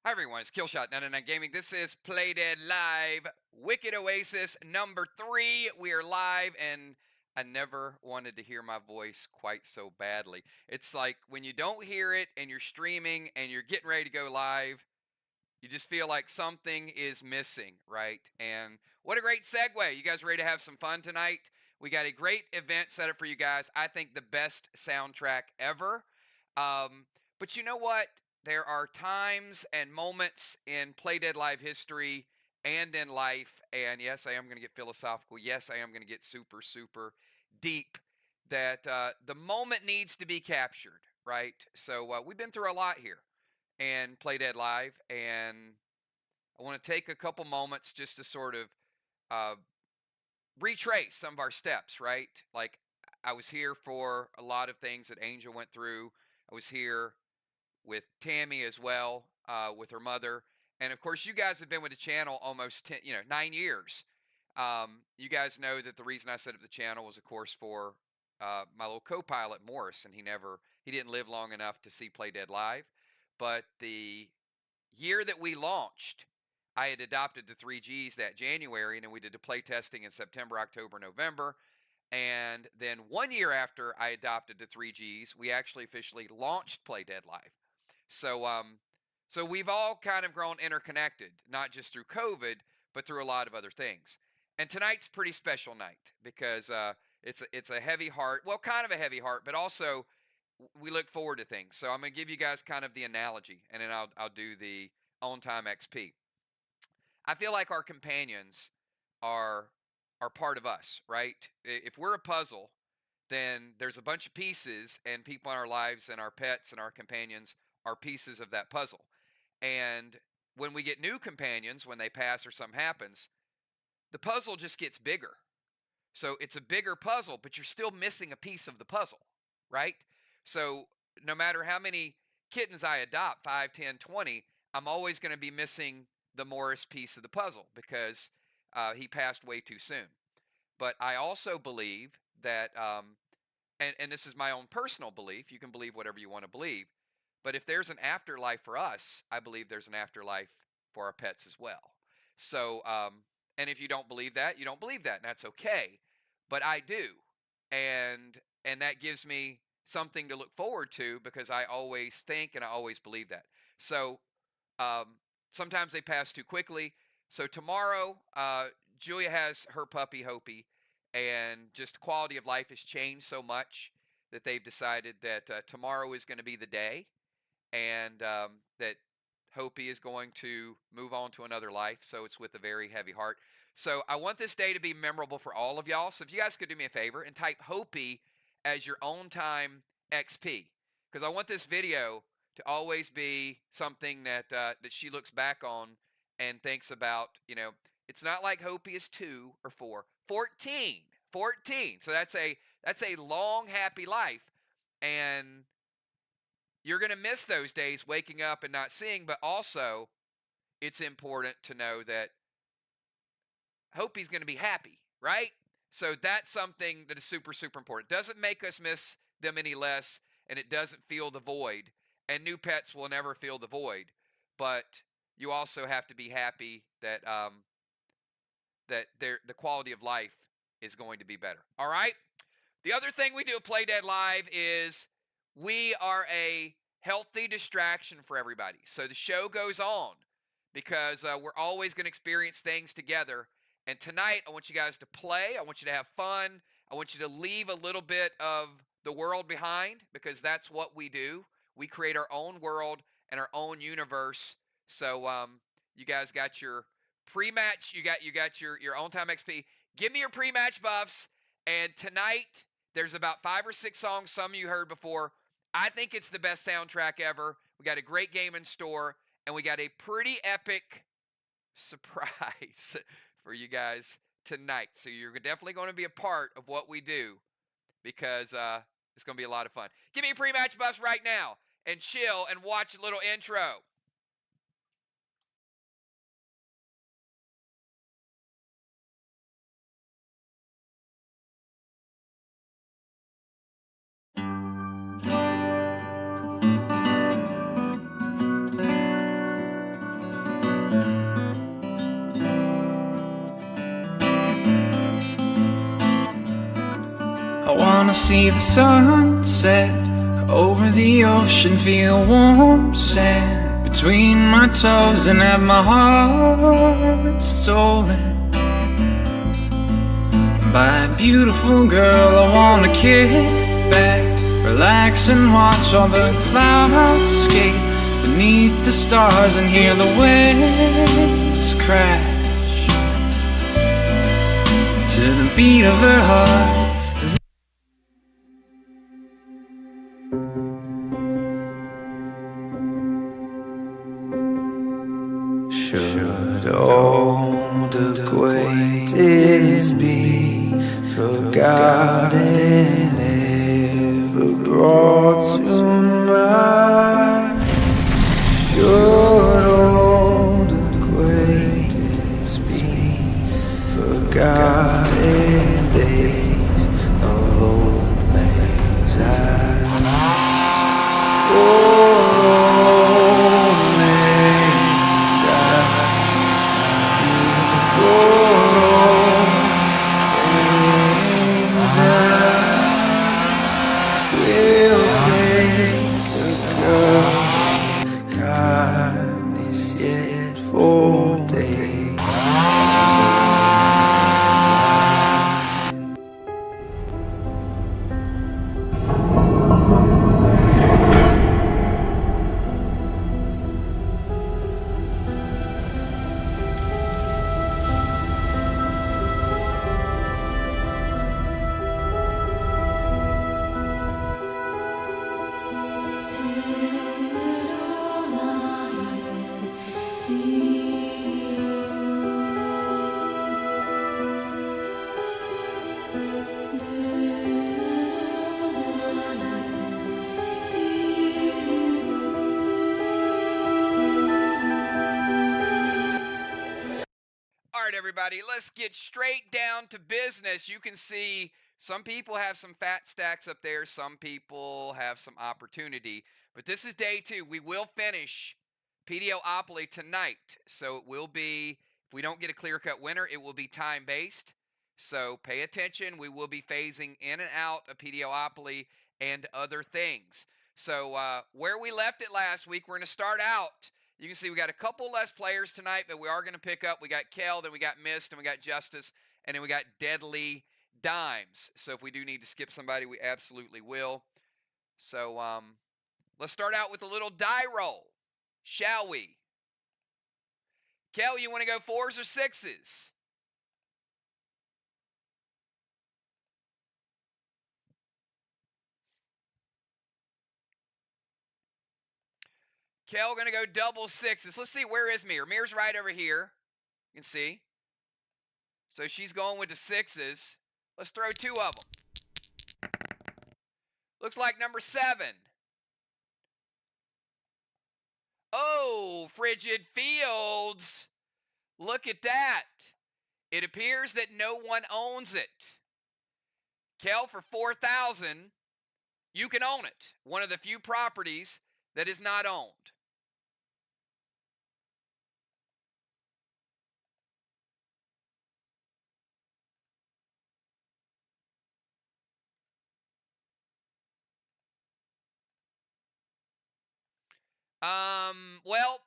Hi everyone, it's Killshot 99 Gaming. This is Play Dead Live, Wicked Oasis number 3. We are live, and I never wanted to hear my voice quite so badly. It's like when you don't hear it and you're streaming and you're getting ready to go live, you just feel like something is missing, right? And what a great segue. You guys ready to have some fun tonight? We got a great event set up for you guys. I think the best soundtrack ever. Um, but you know what? There are times and moments in Play Dead Live history and in life, and yes, I am going to get philosophical. Yes, I am going to get super, super deep. That the moment needs to be captured, right? So we've been through a lot here and Play Dead Live, and I want to take a couple moments just to sort of uh, retrace some of our steps, right? Like I was here for a lot of things that Angel went through. I was here with Tammy as well, with her mother, and of course, you guys have been with the channel almost 10, 9 years. You guys know that the reason I set up the channel was, of course, for my little co-pilot Morris, and he didn't live long enough to see Play Dead Live, but the year that we launched, I had adopted the 3Gs that January, and then we did the play testing in September, October, November. And then 1 year after I adopted the 3Gs, we actually officially launched Play Dead Live. So, so we've all kind of grown interconnected, not just through COVID, but through a lot of other things. And tonight's a pretty special night because it's a heavy heart. Well, kind of a heavy heart, but also we look forward to things. So I'm going to give you guys kind of the analogy, and then I'll do the on time XP. I feel like our companions are are part of us, right? If we're a puzzle, then there's a bunch of pieces, and people in our lives and our pets and our companions are pieces of that puzzle. And when we get new companions, when they pass or something happens, the puzzle just gets bigger. So it's a bigger puzzle, but you're still missing a piece of the puzzle, right? So no matter how many kittens I adopt, 5, 10, 20, I'm always going to be missing the Morris piece of the puzzle because he passed way too soon. But I also believe that, and this is my own personal belief, you can believe whatever you want to believe, but if there's an afterlife for us, I believe there's an afterlife for our pets as well. So, and if you don't believe that, you don't believe that, and that's okay. But I do, and that gives me something to look forward to because I always think and I always believe that. So, um, sometimes they pass too quickly. So tomorrow, Julia has her puppy Hopi, and just quality of life has changed so much that they've decided that tomorrow is going to be the day, and that Hopi is going to move on to another life. So it's with a very heavy heart. So I want this day to be memorable for all of y'all. So if you guys could do me a favor and type Hopi as your own time XP, because I want this video to always be something that that she looks back on and thinks about. It's not like Hopi is 2 or 4, 14, 14. So that's a long happy life, and you're going to miss those days waking up and not seeing, but also it's important to know that Hopi's going to be happy, right? So that's something that is super, super important. Doesn't make us miss them any less, and it doesn't fill the void. And new pets will never fill the void, but you also have to be happy that that the quality of life is going to be better. All right. The other thing we do at Play Dead Live is we are a healthy distraction for everybody. So the show goes on because we're always going to experience things together. And tonight, I want you guys to play. I want you to have fun. I want you to leave a little bit of the world behind because that's what we do. We create our own world and our own universe. So you guys got your pre-match. You got your own time XP. Give me your pre-match buffs. And tonight, there's about 5 or 6 songs some of you heard before. I think it's the best soundtrack ever. We got a great game in store, and we got a pretty epic surprise for you guys tonight. So you're definitely going to be a part of what we do because it's going to be a lot of fun. Give me pre-match buffs right now and chill and watch a little intro. wanna see the sunset over the ocean, feel warm sand between my toes, and have my heart stolen by a beautiful girl. I wanna kick back, relax and watch all the clouds skate beneath the stars and hear the waves crash to the beat of her heart. Should old acquaintance be forgotten, ever brought to mind? Should old acquaintance be forgotten, days of old lang syne? Old lang syne, for lang syne will take a girl, kindness yet for days. All right, everybody, let's get straight down to business. You can see some people have some fat stacks up there. Some people have some opportunity. But this is day 2. We will finish PDOpoly tonight. So it will be, if we don't get a clear-cut winner, it will be time-based. So pay attention. We will be phasing in and out of PDOpoly and other things. So where we left it last week, we're going to start out. You can see we got a couple less players tonight, but we are going to pick up. We got Kel, then we got Mist, and we got Justice, and then we got Deadly Dimes. So if we do need to skip somebody, we absolutely will. So let's start out with a little die roll, shall we? Kel, you want to go 4s or 6s? Kel, going to go double 6s. Let's see, where is Mir? Mir's right over here. You can see. So she's going with the 6s. Let's throw 2 of them. Looks like number 7. Oh, Frigid Fields. Look at that. It appears that no one owns it. Kel, for 4,000, you can own it. One of the few properties that is not owned. Well,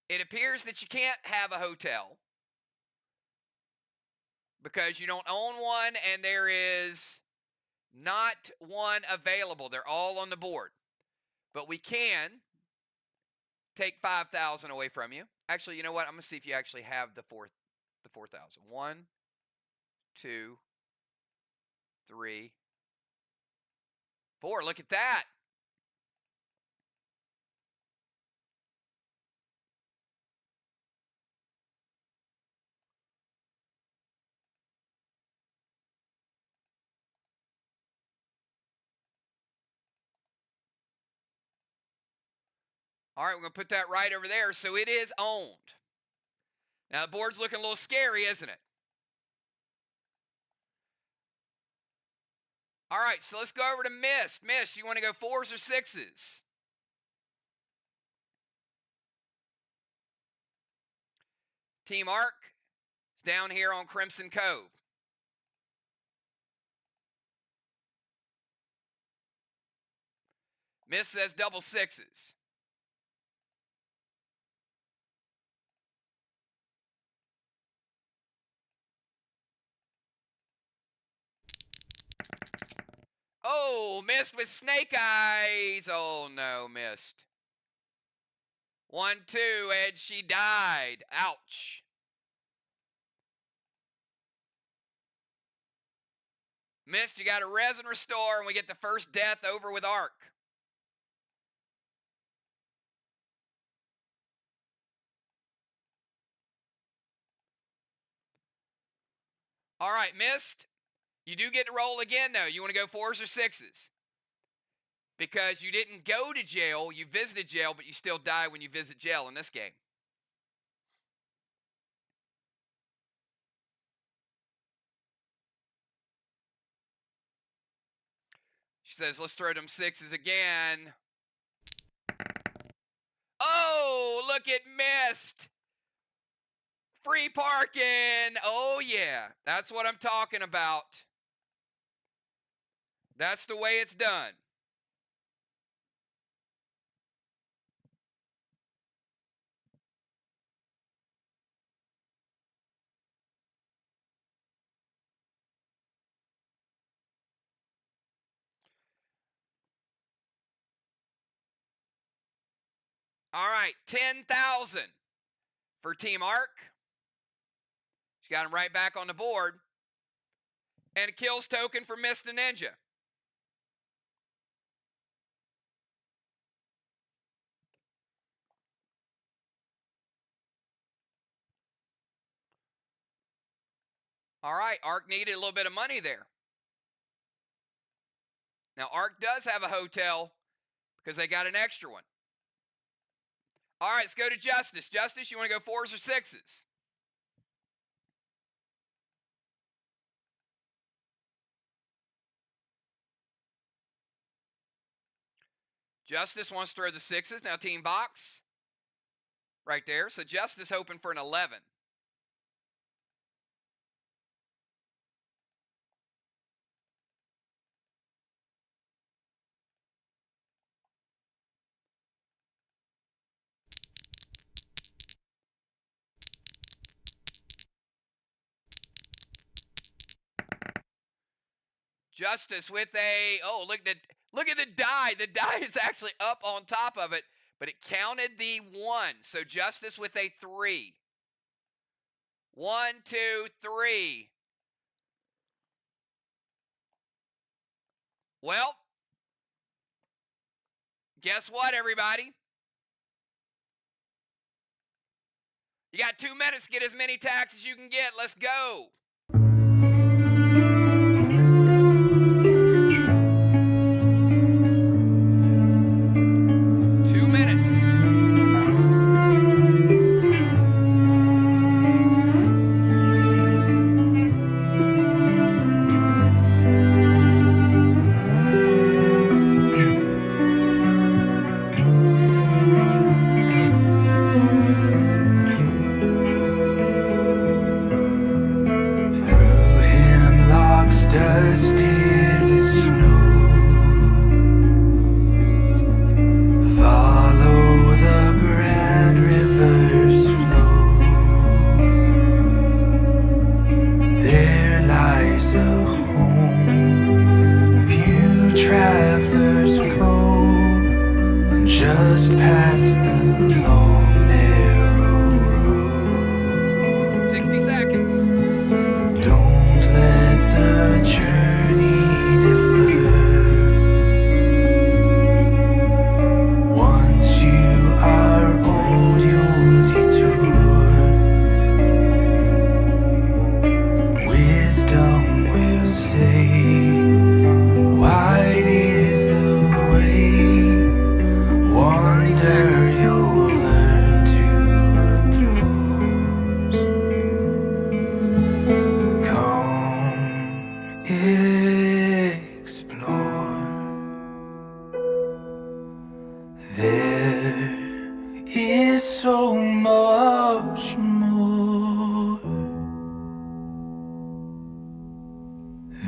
it appears that you can't have a hotel because you don't own one and there is not one available. They're all on the board. But we can take 5,000 away from you. Actually, you know what? I'm going to see if you actually have the 4,000. 1, 2, 3, 4. Look at that. All right, we're going to put that right over there. So it is owned. Now, the board's looking a little scary, isn't it? All right, so let's go over to Mist. Mist, you want to go 4s or 6s? Team Arc is down here on Crimson Cove. Miss says double sixes. Oh, missed with snake eyes. Oh, no, missed. 1, 2, and she died. Ouch. Missed, you got a res and restore, and we get the first death over with Arc. All right, missed. You do get to roll again, though. You want to go 4s or 6s? Because you didn't go to jail, you visited jail, but you still die when you visit jail in this game. She says, let's throw them 6s again. Oh, look, it missed. Free parking. Oh, yeah. That's what I'm talking about. That's the way it's done. All right, 10,000 for Team Arc. She got him right back on the board. And a kills token for Mr. Ninja. All right, Arc needed a little bit of money there. Now, Arc does have a hotel because they got an extra one. All right, let's go to Justice. Justice, you want to go 4s or 6s? Justice wants to throw the 6s. Now, Team Box. Right there. So, Justice hoping for an 11. Justice with a, oh, look at the die. The die is actually up on top of it, but it counted the 1. So Justice with a 3. 1, 2, 3. Well, guess what, everybody? You got 2 minutes to get as many tacks as you can get. Let's go.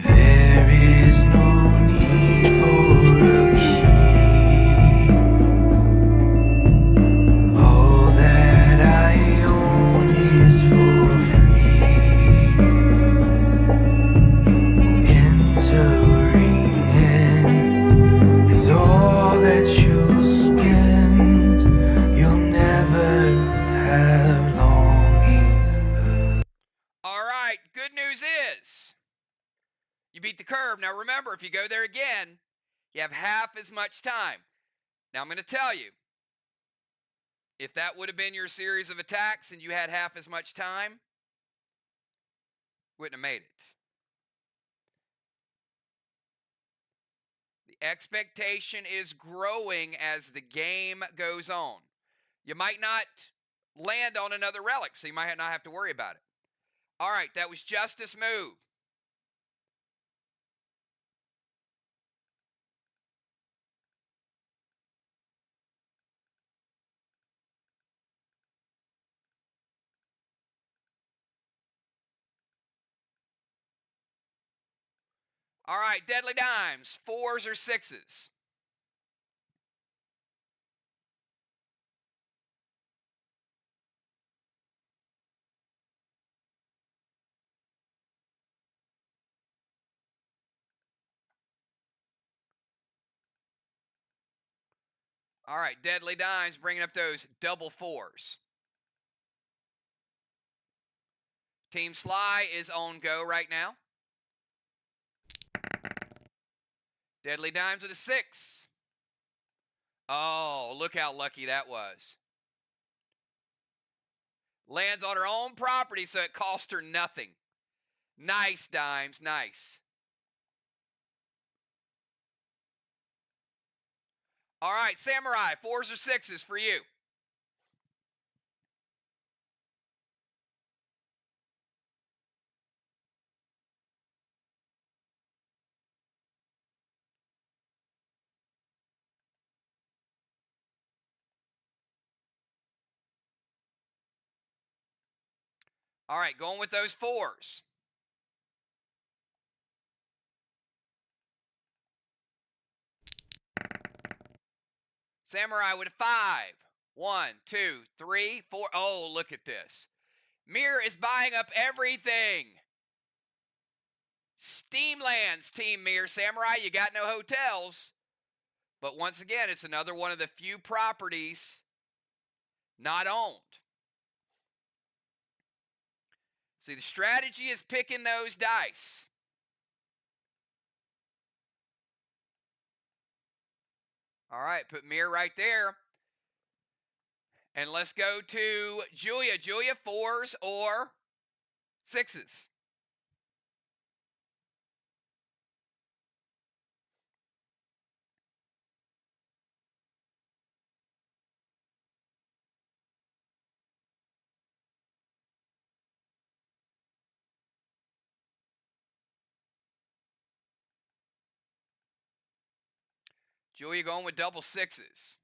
There is no need for a key. reserve. Now remember, if you go there again, you have half as much time. Now I'm going to tell you, if that would have been your series of attacks and you had half as much time, wouldn't have made it. The expectation is growing as the game goes on. You might not land on another relic, so you might not have to worry about it. All right, that was Justice move. All right, Deadly Dimes, 4s or 6s? All right, Deadly Dimes bringing up those double 4s. Team Sly is on go right now. Deadly Dimes with a 6. Oh, look how lucky that was. Lands on her own property, so it cost her nothing. Nice, Dimes, nice. All right, Samurai, 4s or 6s for you? All right, going with those 4s. Samurai with a 5. 1, 2, 3, 4. Oh, look at this. Mirror is buying up everything. Steam lands, Team Mirror. Samurai, you got no hotels. But once again, it's another one of the few properties not owned. See, the strategy is picking those dice. All right, put Mirror right there. And let's go to Julia. Julia, 4s or 6s? Julia going with double 6s.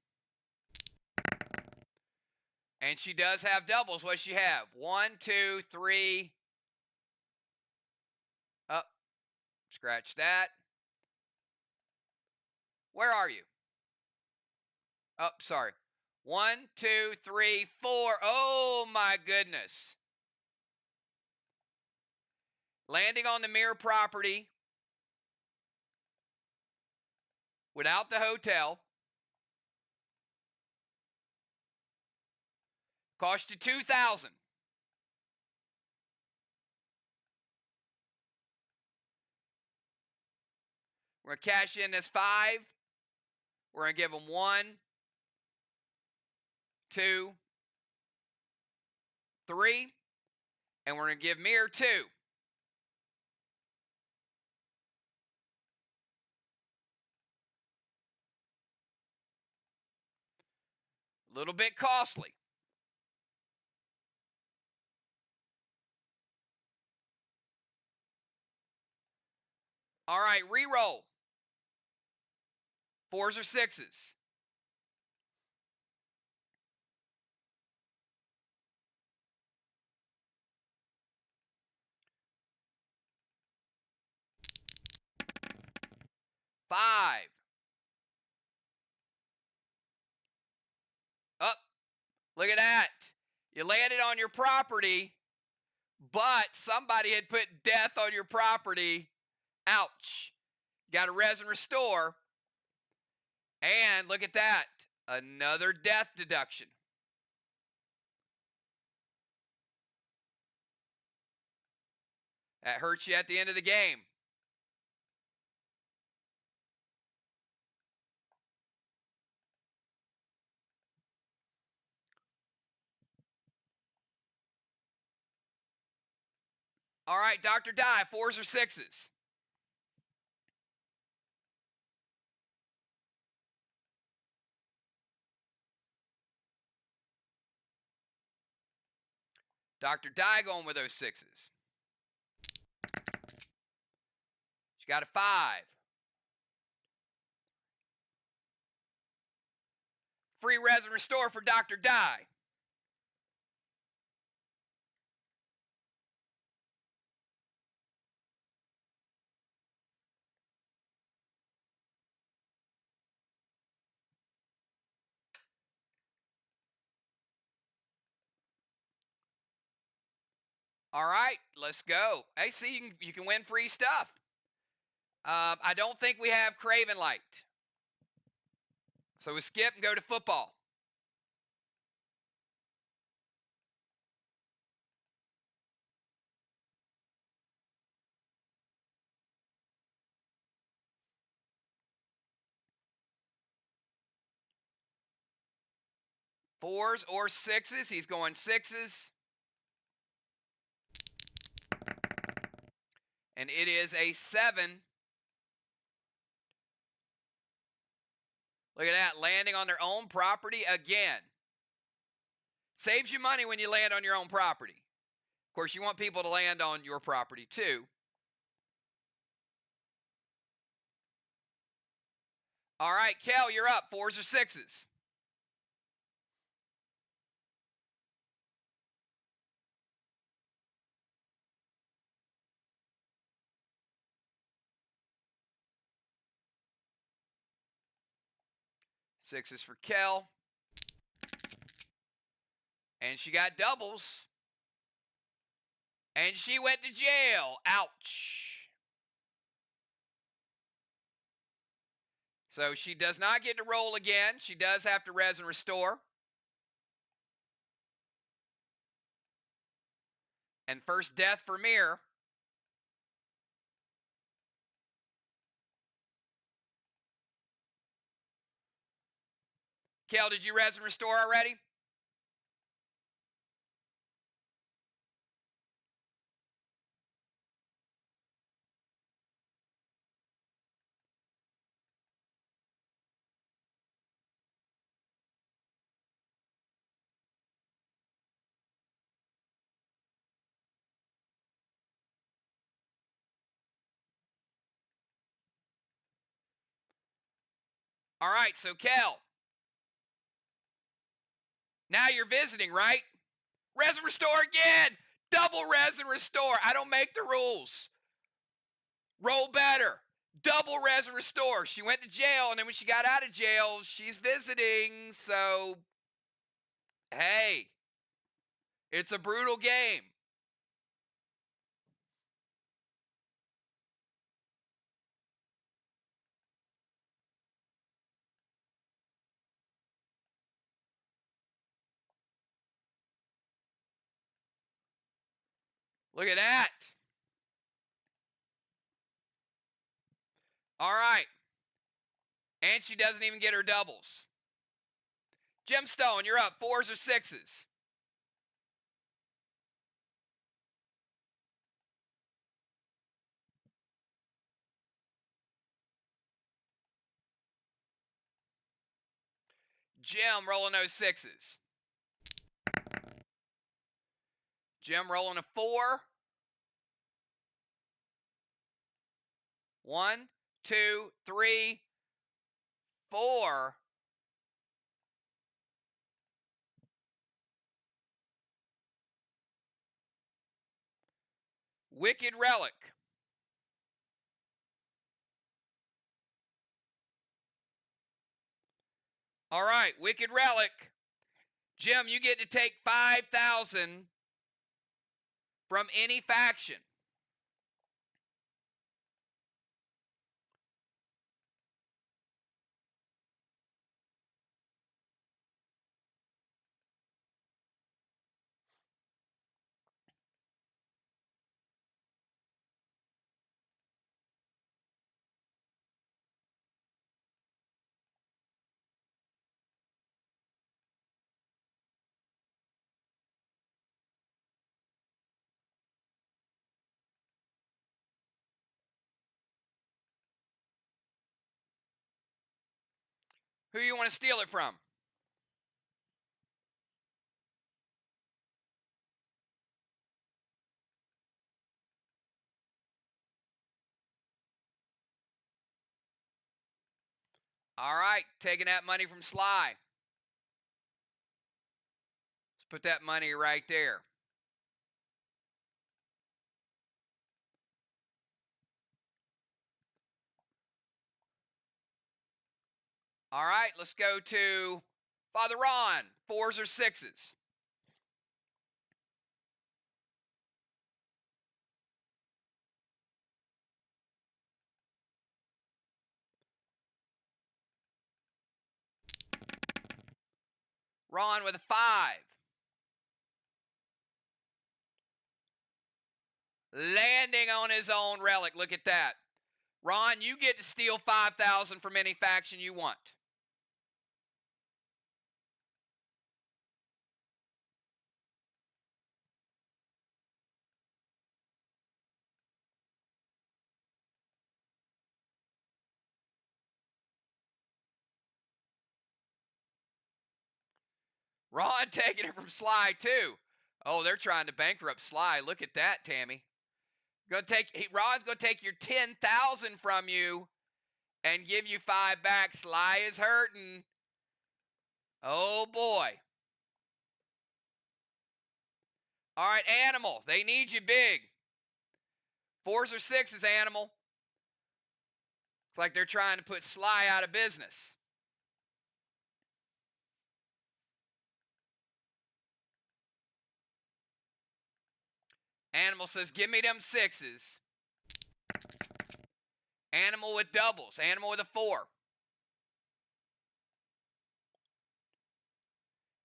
And she does have doubles. What does she have? 1, 2, 3. Oh, scratch that. Where are you? Oh, sorry. 1, 2, 3, 4. Oh, my goodness. Landing on the Mirror property without the hotel. Cost you 2,000. We're going to cash in this 5. We're going to give them 1, 2, 3. And we're going to give Mirror 2. A little bit costly. All right, re-roll. 4s or 6s? Five. Up. Look at that. You landed on your property, but somebody had put death on your property. Ouch. Got to res and restore. And look at that. Another death deduction. That hurts you at the end of the game. All right, Dr. Die, fours or sixes? Dr. Die going with those sixes. She got a five. Free res and restore for Dr. Die. All right, let's go. Hey, see, you can win free stuff. I don't think we have Craven Light. So we skip and go to football. Fours or sixes? He's going sixes. And it is a 7. Look at that, landing on their own property again. Saves you money when you land on your own property. Of course, you want people to land on your property too. All right, Kel, you're up. Fours or sixes? Sixes for Kel. And she got doubles. And she went to jail. Ouch. So she does not get to roll again. She does have to res and restore. And first death for Mir. Kel, did you res and restore already? All right, so Kel. Now you're visiting, right? Res and restore again. Double res and restore. I don't make the rules. Roll better. Double res and restore. She went to jail, and then when she got out of jail, she's visiting. So, hey, it's a brutal game. Look at that. All right. And she doesn't even get her doubles. Gemstone, you're up. Fours or sixes? Jim rolling those sixes. Jim rolling a 4. 1, 2, 3, 4. Wicked Relic. All right, Wicked Relic. Jim, you get to take 5,000 from any faction. Who you want to steal it from? All right, taking that money from Sly. Let's put that money right there. All right, let's go to Father Ron. 4s or 6s? Ron with a 5. Landing on his own relic. Look at that. Ron, you get to steal 5,000 from any faction you want. Ron taking it from Sly too. Oh, they're trying to bankrupt Sly. Look at that, Tammy. Ron's gonna take your 10,000 from you and give you 5 back. Sly is hurting. Oh boy. All right, Animal. They need you big. 4s or 6s, Animal. It's like they're trying to put Sly out of business. Animal says, give me them 6s. Animal with doubles. Animal with a 4.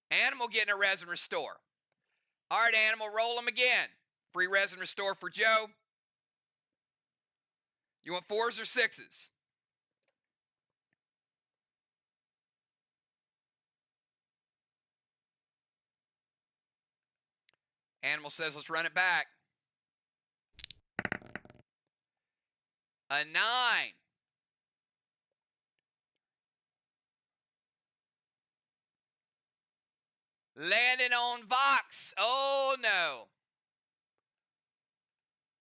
Animal getting a res and restore. All right, Animal, roll them again. Free res and restore for Joe. You want 4s or 6s? Animal says, let's run it back. A 9. Landing on Vox. Oh, no.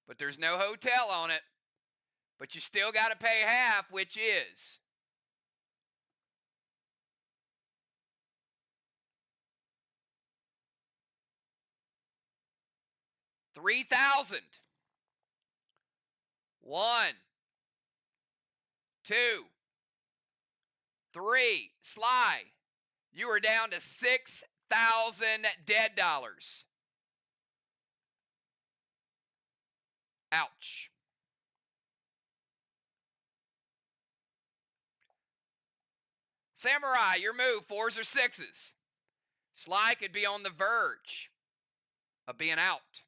But there's no hotel on it. But you still got to pay half, which is $3,000. 1, 2, 3. Sly, you are down to 6,000 dead dollars. Ouch. Samurai, your move, 4s or 6s? Sly could be on the verge of being out.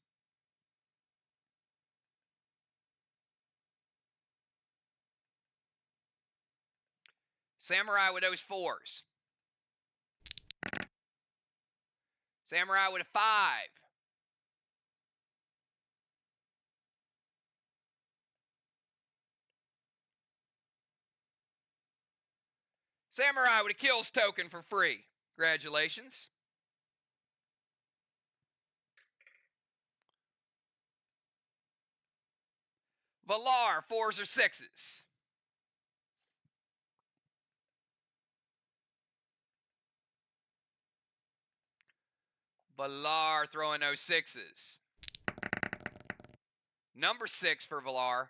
Samurai with those 4s. Samurai with a 5. Samurai with a kills token for free. Congratulations. Valar, 4s or 6s? Valar throwing those 6s. Number 6 for Valar.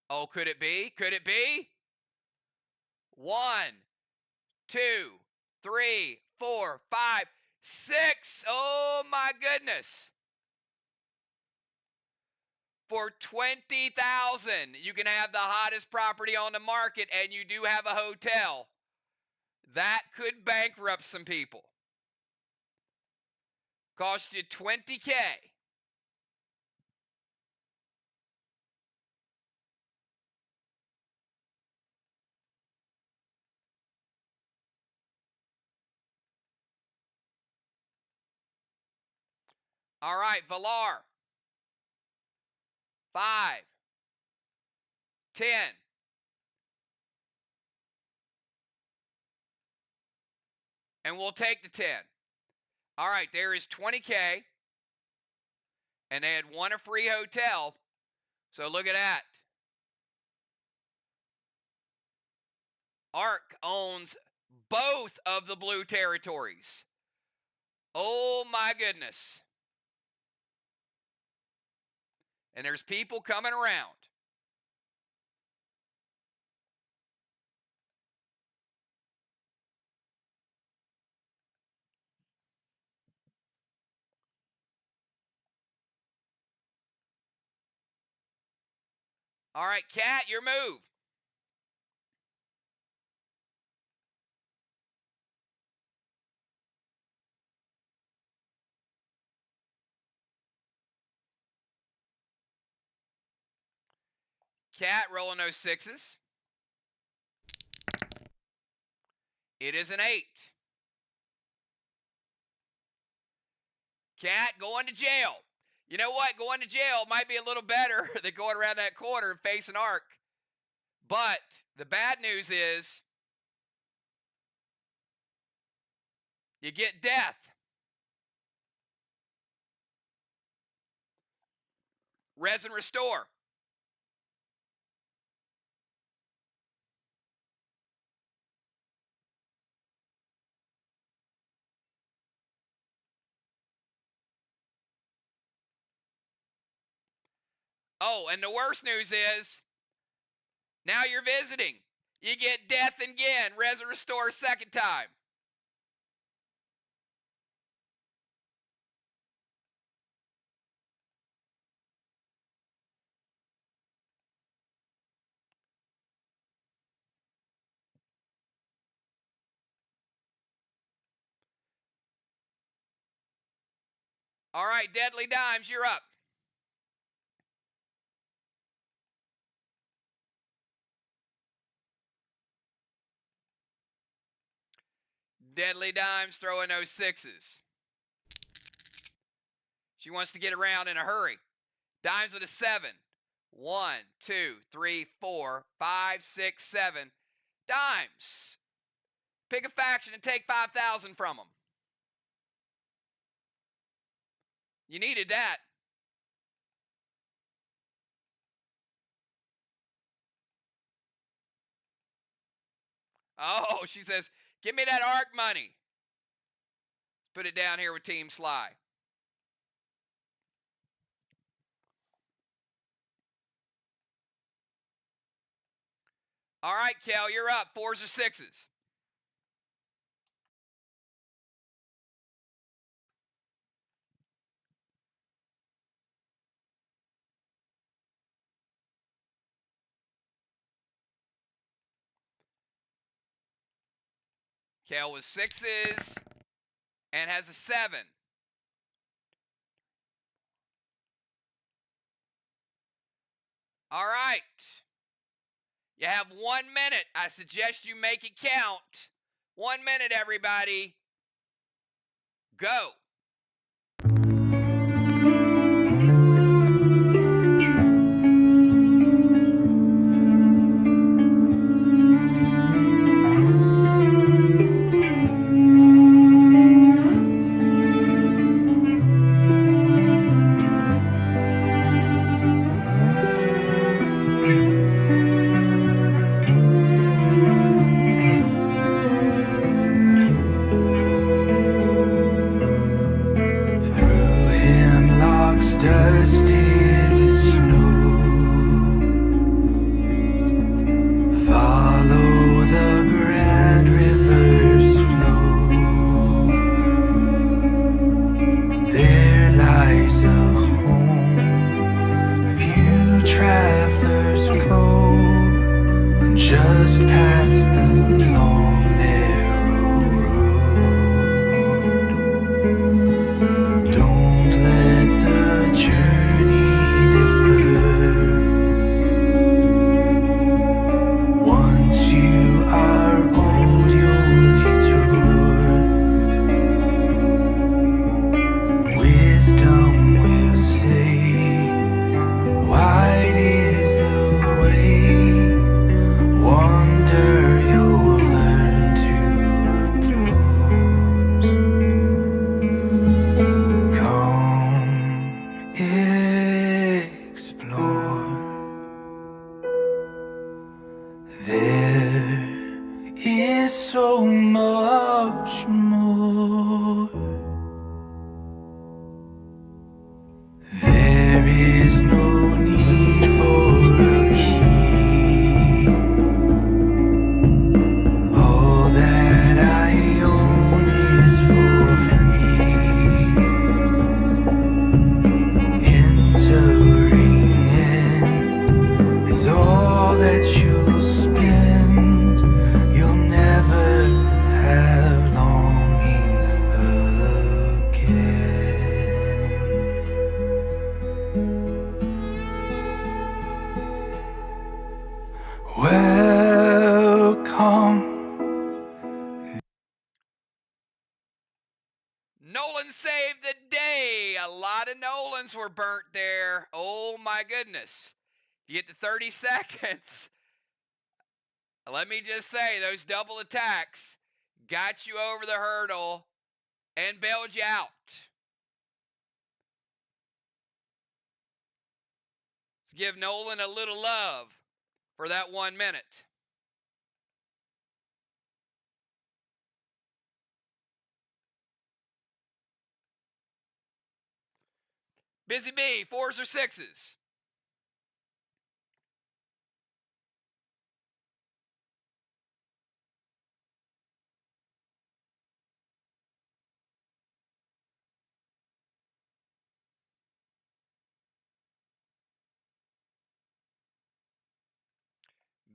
Oh, could it be? Could it be? 1, 2, 3, 4, 5, 6. Oh my goodness. For 20,000, you can have the hottest property on the market and you do have a hotel. That could bankrupt some people. Cost you $20K. All right, Valar. 5, 10. and we'll take the 10. All right, there is 20K, and they had won a free hotel. So look at that. Ark owns both of the blue territories. Oh my goodness. And there's people coming around. All right, Cat, your move. Cat rolling those sixes. It is an 8. Cat going to jail. You know what? Going to jail might be a little better than going around that corner and facing Ark. But the bad news is you get death. Res and restore. Oh, and the worst news is now you're visiting. You get death again. Res and restore second time. All right, Deadly Dimes, you're up. Deadly Dimes throwing those sixes. She wants to get around in a hurry. Dimes with a 7. 1, 2, 3, 4, 5, 6, 7. Dimes. Pick a faction and take 5,000 from them. You needed that. Oh, she says, give me that Ark money. Let's put it down here with Team Sly. All right, Kel, you're up. 4s or 6s. Kel with 6s and has a 7. All right. You have 1 minute. I suggest you make it count. 1 minute, everybody. Go. Nolan saved the day. A lot of Nolans were burnt there. Oh my goodness. You get to 30 seconds. Let me just say, those double attacks got you over the hurdle and bailed you out. Let's give Nolan a little love for that 1 minute. Busy Bee, 4s or 6s?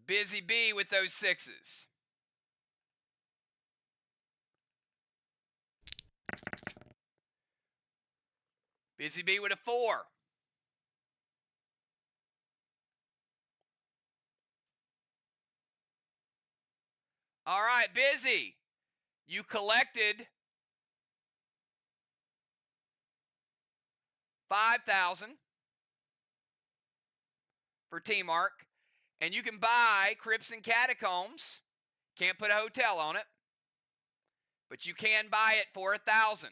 Busy Bee with those 6s. Busy Bee with a 4. All right, Busy. You collected 5,000 for Team Arc, and you can buy Crypts and Catacombs. Can't put a hotel on it, but you can buy it for 1,000.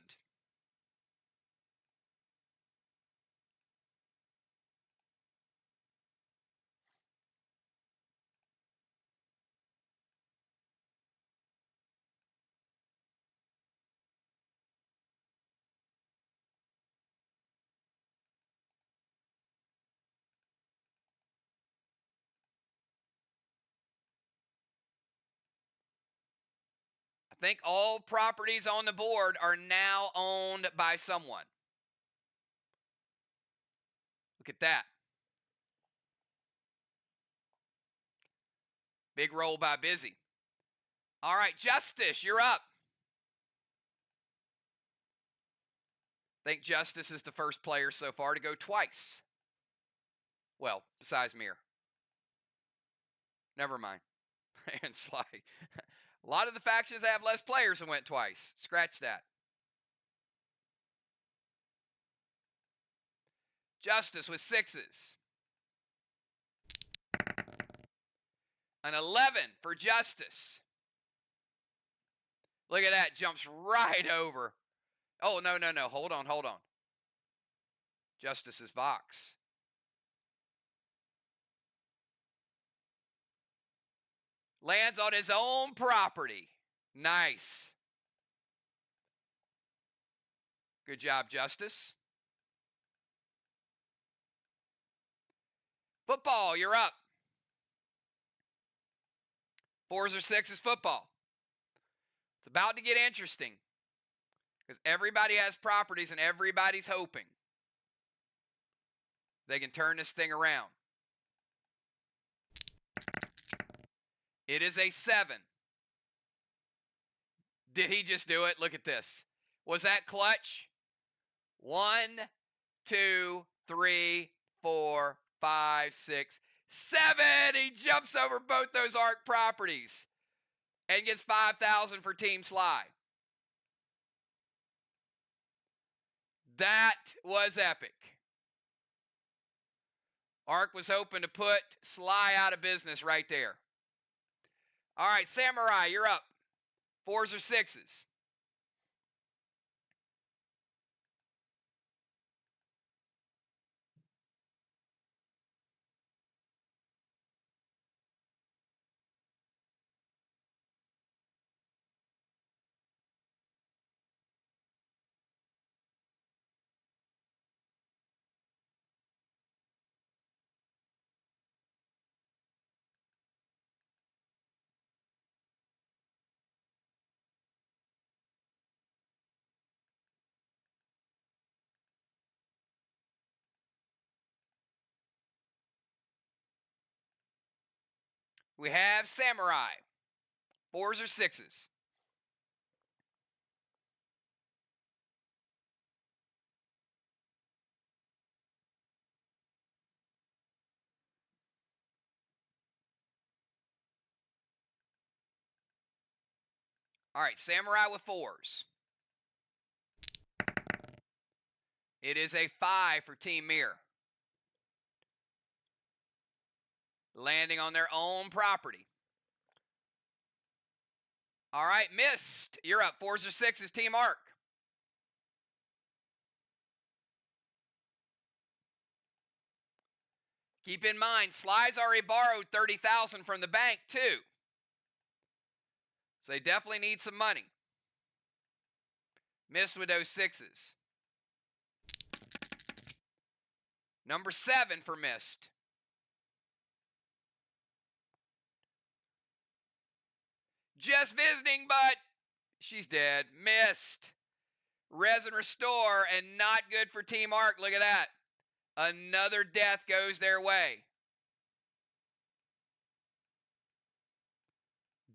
I think all properties on the board are now owned by someone. Look at that. Big roll by Busy. All right, Justice, you're up. I think Justice is the first player so far to go twice. Well, besides Mir. Never mind. And Sly. A lot of the factions have less players and went twice. Scratch that. Justice with 6s. An 11 for Justice. Look at that. Jumps right over. Oh, no. Hold on. Justice is Vox. Lands on his own property. Nice. Good job, Justice. Football, you're up. 4s or 6s football. It's about to get interesting because everybody has properties and everybody's hoping they can turn this thing around. It is a 7. Did he just do it? Look at this. Was that clutch? 1, 2, 3, 4, 5, 6, 7. He jumps over both those Arc properties and gets 5,000 for Team Sly. That was epic. Arc was hoping to put Sly out of business right there. All right, Samurai, you're up. 4s or 6s? We have Samurai. 4s or 6s? All right, Samurai with 4s. It is a 5 for Team Mir. Landing on their own property. All right, missed. You're up. 4s or 6s, Team Arc. Keep in mind, Sly's already borrowed $30,000 from the bank too. So they definitely need some money. Missed with those 6s. Number 7 for missed. Just visiting, but she's dead. Missed. Res and restore, and not good for Team Arc. Look at that. Another death goes their way.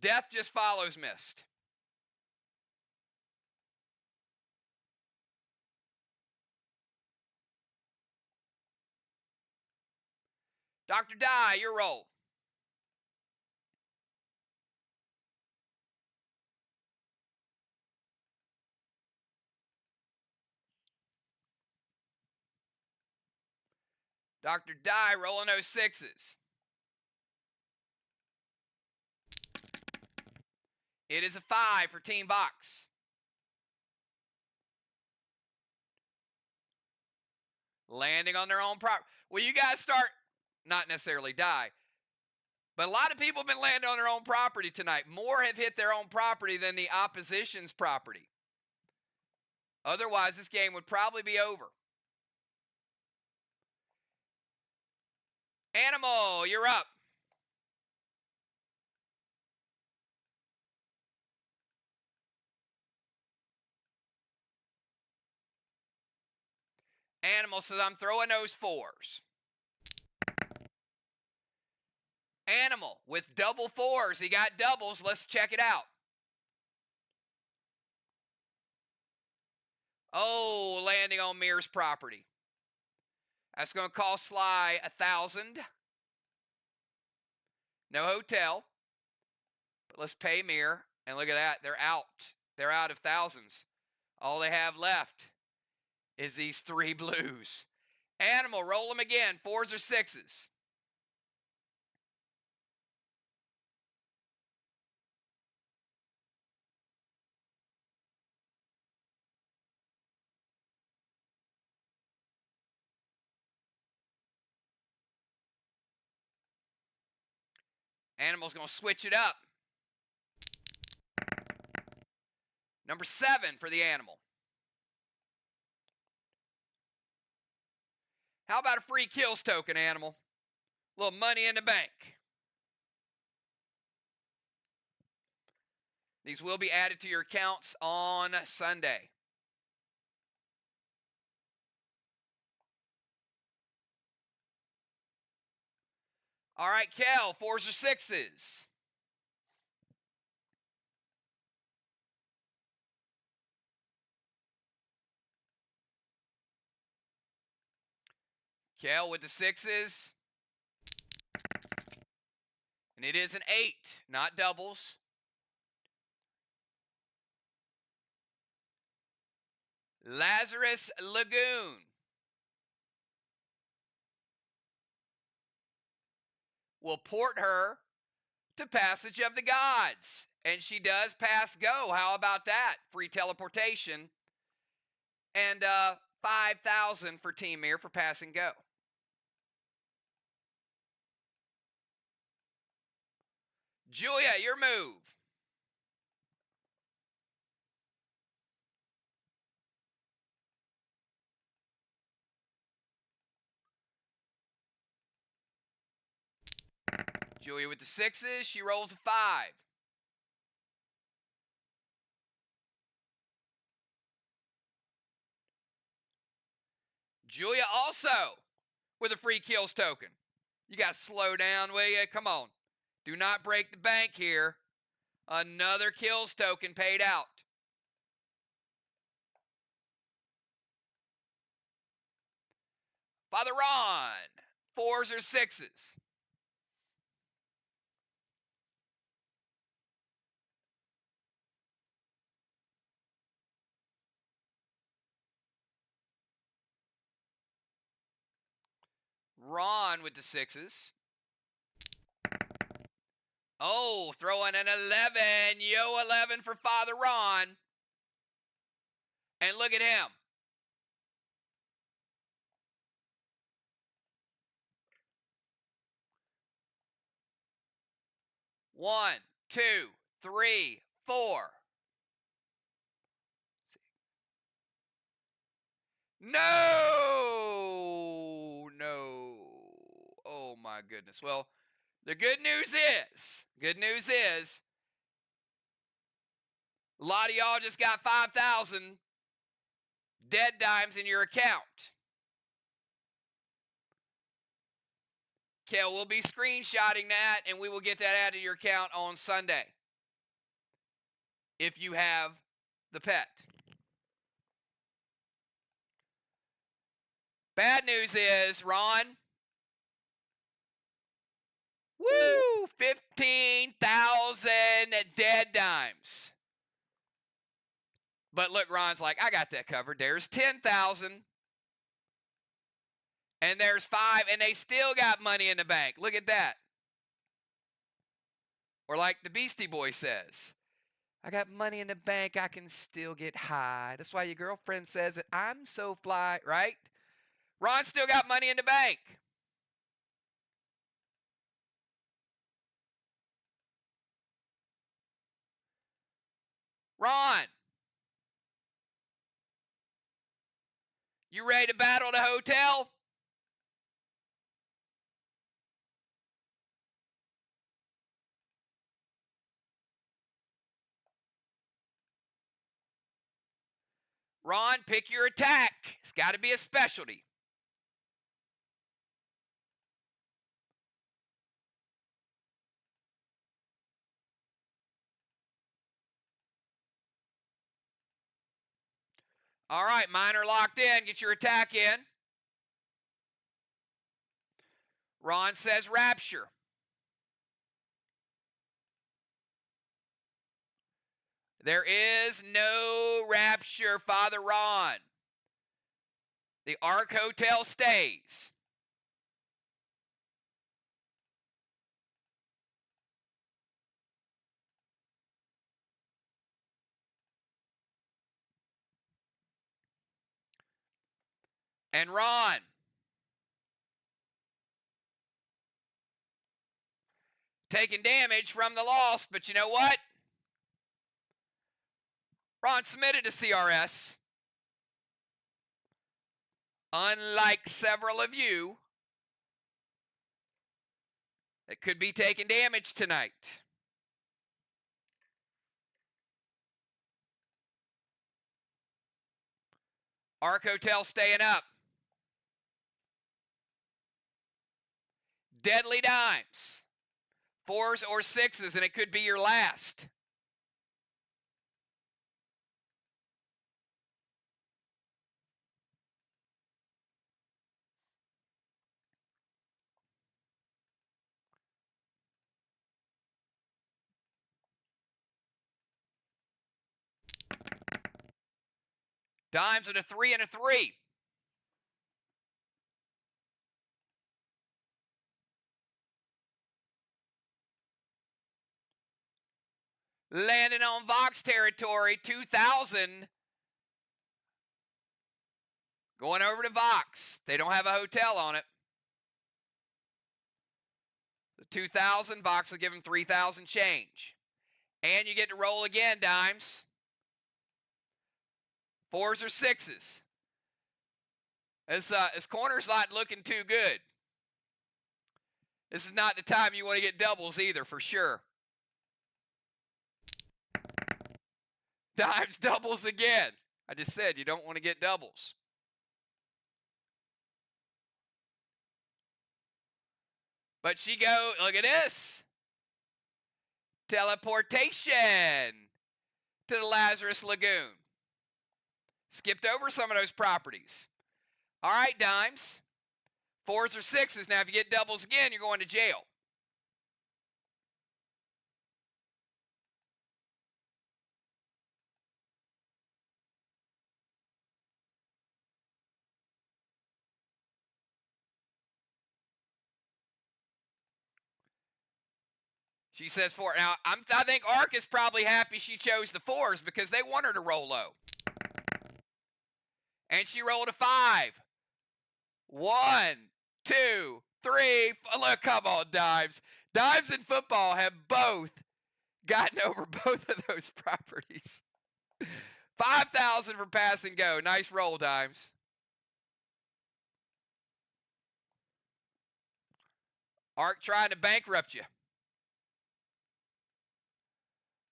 Death just follows missed. Dr. Dye, your roll. Dr. Dye rolling those 6s. It is a 5 for Team Box. Landing on their own property. Well, you guys start, not necessarily die, but a lot of people have been landing on their own property tonight. More have hit their own property than the opposition's property. Otherwise, this game would probably be over. Animal, you're up. Animal says, I'm throwing those 4s. Animal with double 4s. He got doubles. Let's check it out. Oh, landing on Mir's property. That's going to cost Sly $1,000. No hotel. But let's pay Mir. And look at that. They're out. They're out of thousands. All they have left is these 3 blues. Animal, roll them again. 4s or 6s. Animal's going to switch it up. Number 7 for the animal. How about a free kills token, animal? A little money in the bank. These will be added to your accounts on Sunday. All right, Kel, 4s or 6s. Kel with the 6s. And it is an 8, not doubles. Lazarus Lagoon. Will port her to Passage of the Gods. And she does pass go. How about that? Free teleportation. And 5,000 for Team Mir for passing go. Julia, your move. Julia with the 6s. She rolls a 5. Julia also with a free kills token. You got to slow down, will you? Come on. Do not break the bank here. Another kills token paid out. Father Ron, 4s or 6s. Ron with the sixes. Oh, throwing an 11. Yo, 11 for Father Ron. And look at him. One, two, three, four. No, no. Oh my goodness. Well, the good news is, a lot of y'all just got 5,000 dead dimes in your account. Okay, we'll be screenshotting that and we will get that out of your account on Sunday. If you have the pet. Bad news is, Ron, woo, 15,000 dead dimes. But look, Ron's like, I got that covered. There's 10,000. And there's 5, and they still got money in the bank. Look at that. Or like the Beastie Boy says, I got money in the bank, I can still get high. That's why your girlfriend says that I'm so fly, right? Ron still got money in the bank. Ron, you ready to battle the hotel? Ron, pick your attack. It's got to be a specialty. All right, mine are locked in. Get your attack in. Ron says Rapture. There is no Rapture, Father Ron. The Ark Hotel stays. And Ron, taking damage from the loss, but you know what? Ron submitted to CRS. Unlike several of you that could be taking damage tonight. Ark Hotel staying up. Deadly dimes. 4s or 6s, and it could be your last. Dimes with a 3 and a 3. Landing on Vox territory, 2,000. Going over to Vox. They don't have a hotel on it. So 2,000, Vox will give them 3,000 change. And you get to roll again, dimes. 4s or 6s. This corner's not looking too good. This is not the time you want to get doubles either, for sure. Dimes doubles again. I just said you don't want to get doubles. But she go, look at this. Teleportation to the Lazarus Lagoon. Skipped over some of those properties. All right, dimes. 4s or 6s. Now, if you get doubles again, you're going to jail. She says 4. Now, I think Ark is probably happy she chose the 4s because they want her to roll low. And she rolled a 5. 1, 2, 3. Look, come on, Dimes. Dimes and football have both gotten over both of those properties. 5,000 for pass and go. Nice roll, Dimes. Ark trying to bankrupt you.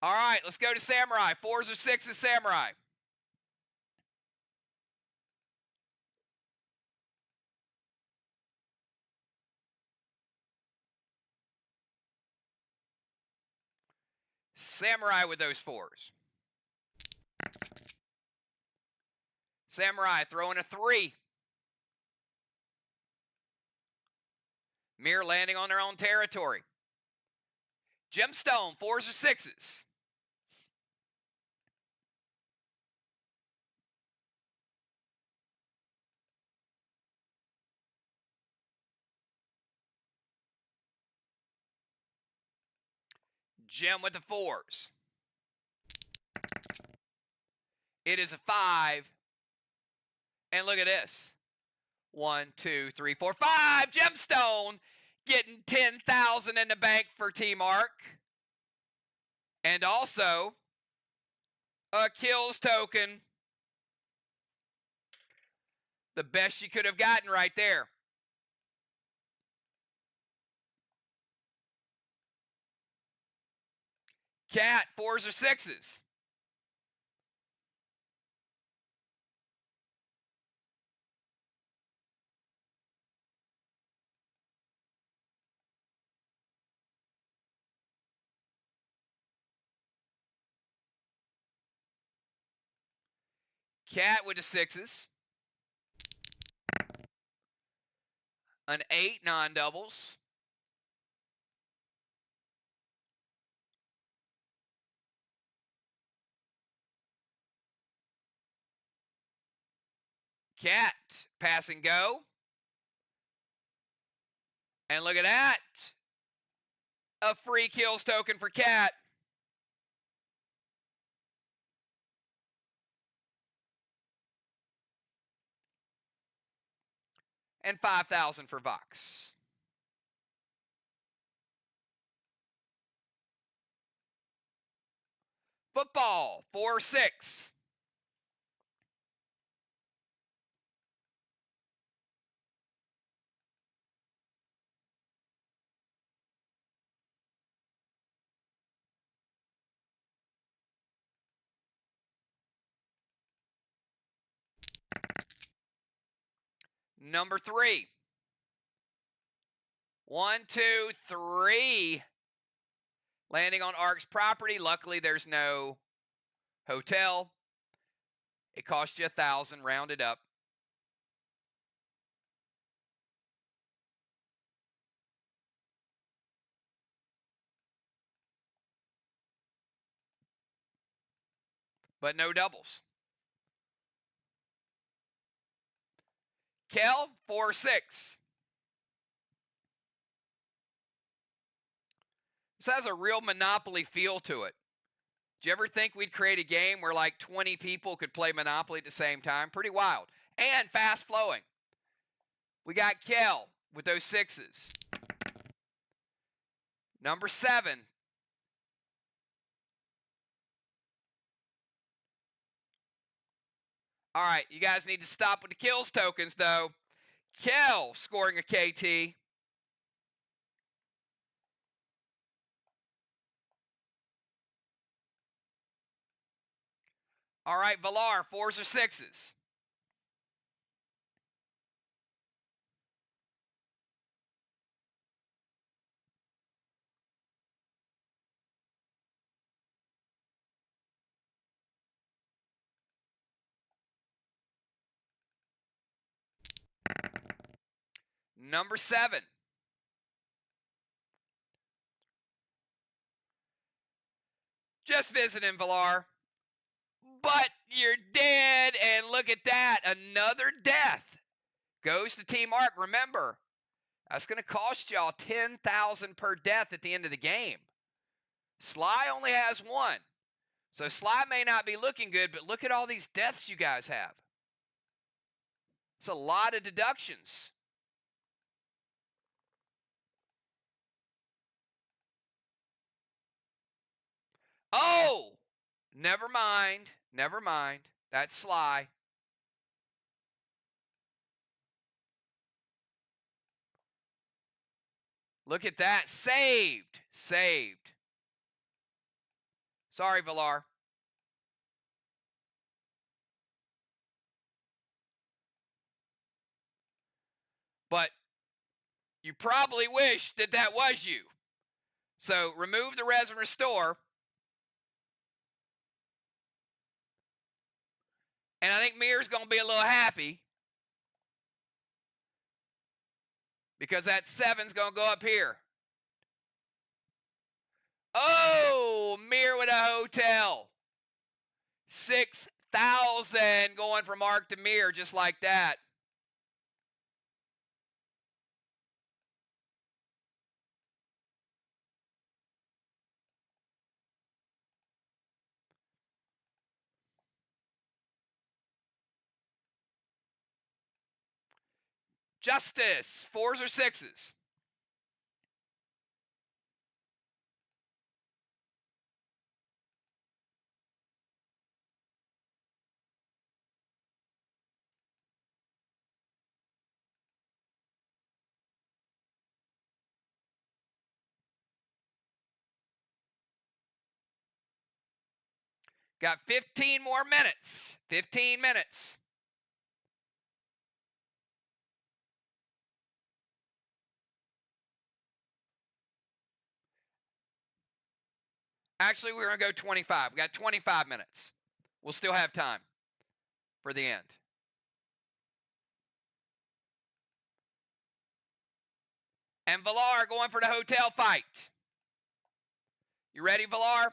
All right, let's go to Samurai. 4s or 6s, Samurai. Samurai with those 4s. Samurai throwing a 3. Mirror landing on their own territory. Gemstone, 4s or 6s. Gem with the 4s. It is a 5. And look at this. 1, 2, 3, 4, 5. Gemstone getting 10,000 in the bank for Team Ark. And also a kills token. The best she could have gotten right there. Cat, 4s or 6s. Cat with the 6s. An 8 non-doubles. Cat, pass and go. And look at that. A free kills token for Cat. And 5,000 for Vox. Football, 4 or 6. Number 3. 1, 2, 3. Landing on Ark's property. Luckily, there's no hotel. It cost you 1,000, rounded up. But no doubles. Kel, 4 or 6. This has a real Monopoly feel to it. Did you ever think we'd create a game where like 20 people could play Monopoly at the same time? Pretty wild. And fast flowing. We got Kel with those 6s. Number 7. All right, you guys need to stop with the kills tokens, though. Kel scoring a KT. All right, Valar, 4s or 6s. Number 7. Just visiting, Valar. But you're dead, and look at that. Another death goes to Team Ark. Remember, that's going to cost y'all 10,000 per death at the end of the game. Sly only has one. So Sly may not be looking good, but look at all these deaths you guys have. It's a lot of deductions. Oh, never mind. Never mind. That's Sly. Look at that. Saved. Saved. Sorry, Villar. But you probably wish that that was you. So remove the res and restore. And I think Mir's going to be a little happy because that 7's going to go up here. Oh, Mir with a hotel. 6,000 going from Mark to Mir just like that. Justice, 4s or 6s? Got 15 more minutes. 15 minutes. Actually, we're going to go 25. We got 25 minutes. We'll still have time for the end. And Villar going for the hotel fight. You ready, Villar?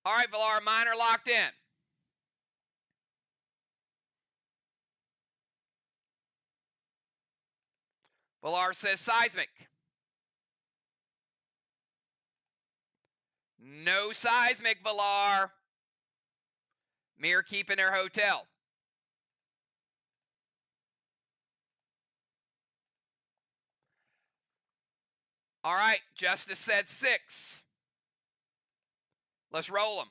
All right, Villar, mine are locked in. Villar says seismic. No seismic, Villar. Mir keeping their hotel. All right, Justice said 6. Let's roll them.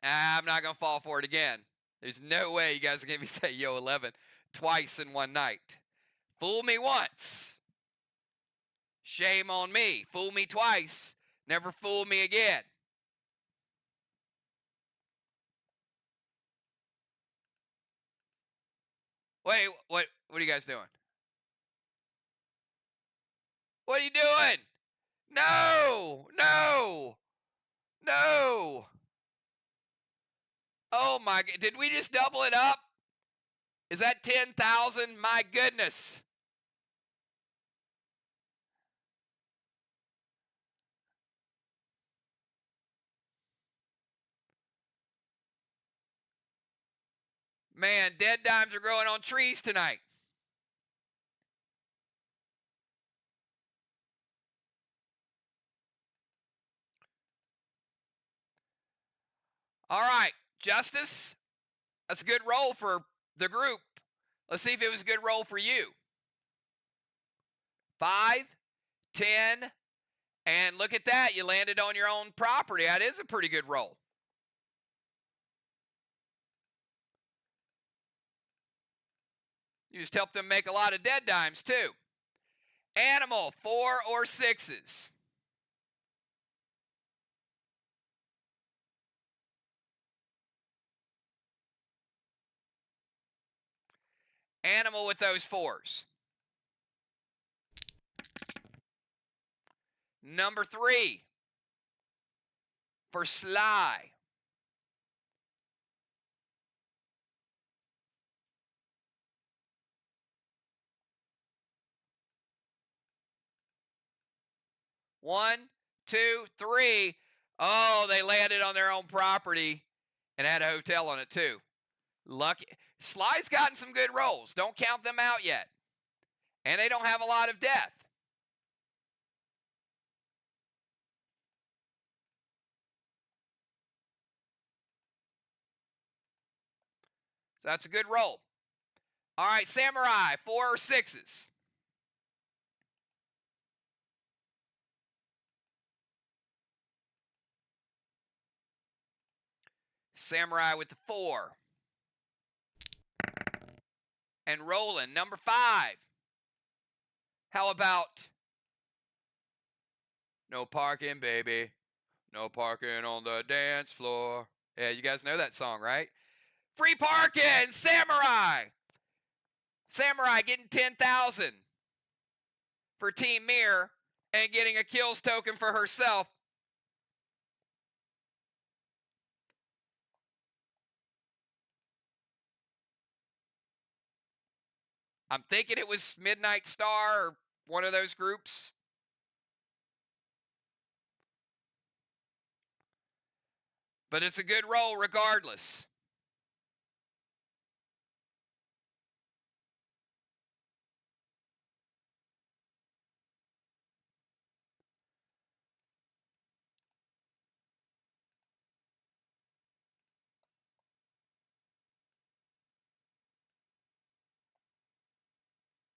I'm not going to fall for it again. There's no way you guys are going to say yo 11 twice in one night. Fool me once. Shame on me. Fool me twice. Never fool me again. Wait, what are you guys doing? What are you doing? No, no, no. Oh my, did we just double it up? Is that 10,000? My goodness. Man, dead dimes are growing on trees tonight. All right, Justice, that's a good roll for the group. Let's see if it was a good roll for you. 5, 10, and look at that. You landed on your own property. That is a pretty good roll. You just helped them make a lot of dead dimes, too. Animal, 4 or 6s? Animal with those 4s. Number 3 for Sly. 1, 2, 3. Oh, they landed on their own property and had a hotel on it too. Lucky. Sly's gotten some good rolls. Don't count them out yet. And they don't have a lot of death. So that's a good roll. All right, Samurai, 4 or 6s. Samurai with the 4. And rolling, number 5. How about no parking, baby? No parking on the dance floor. Yeah, you guys know that song, right? Free parking, Samurai. Samurai getting 10,000 for Team Mir and getting a kills token for herself. I'm thinking it was Midnight Star or one of those groups. But it's a good roll regardless.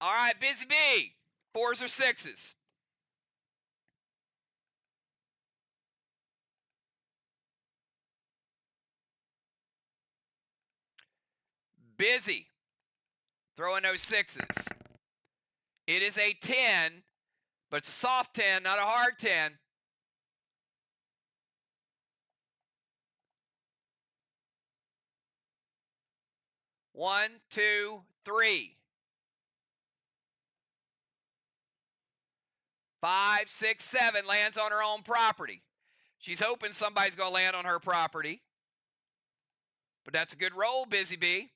All right, Busy Bee, 4s or 6s. Busy, throwing those 6s. It is a 10, but it's a soft 10, not a hard 10. One, two, three. 5, 6, 7 lands on her own property. She's hoping somebody's going to land on her property. But that's a good roll, Busy Bee.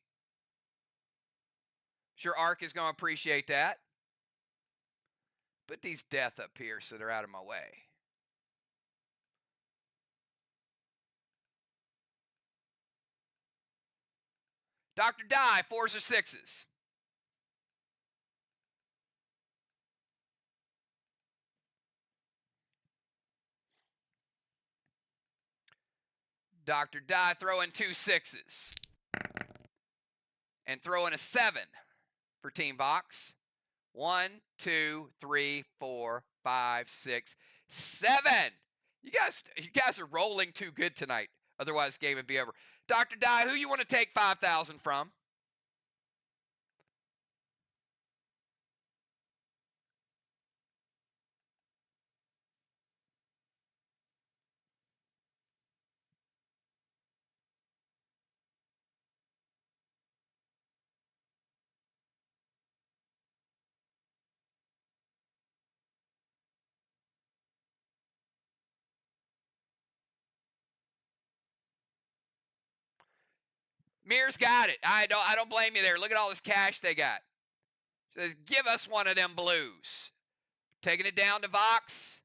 Sure Ark is going to appreciate that. Put these death up here so they're out of my way. Dr. Die, 4s or 6s. Dr. Die throwing 2 6s. And throwing a 7 for Team Vox. 1, 2, 3, 4, 5, 6, 7. You guys are rolling too good tonight. Otherwise, the game would be over. Dr. Die, who you want to take 5,000 from? Mir's got it. I don't blame you there. Look at all this cash they got. Says, give us one of them blues. Taking it down to Vox.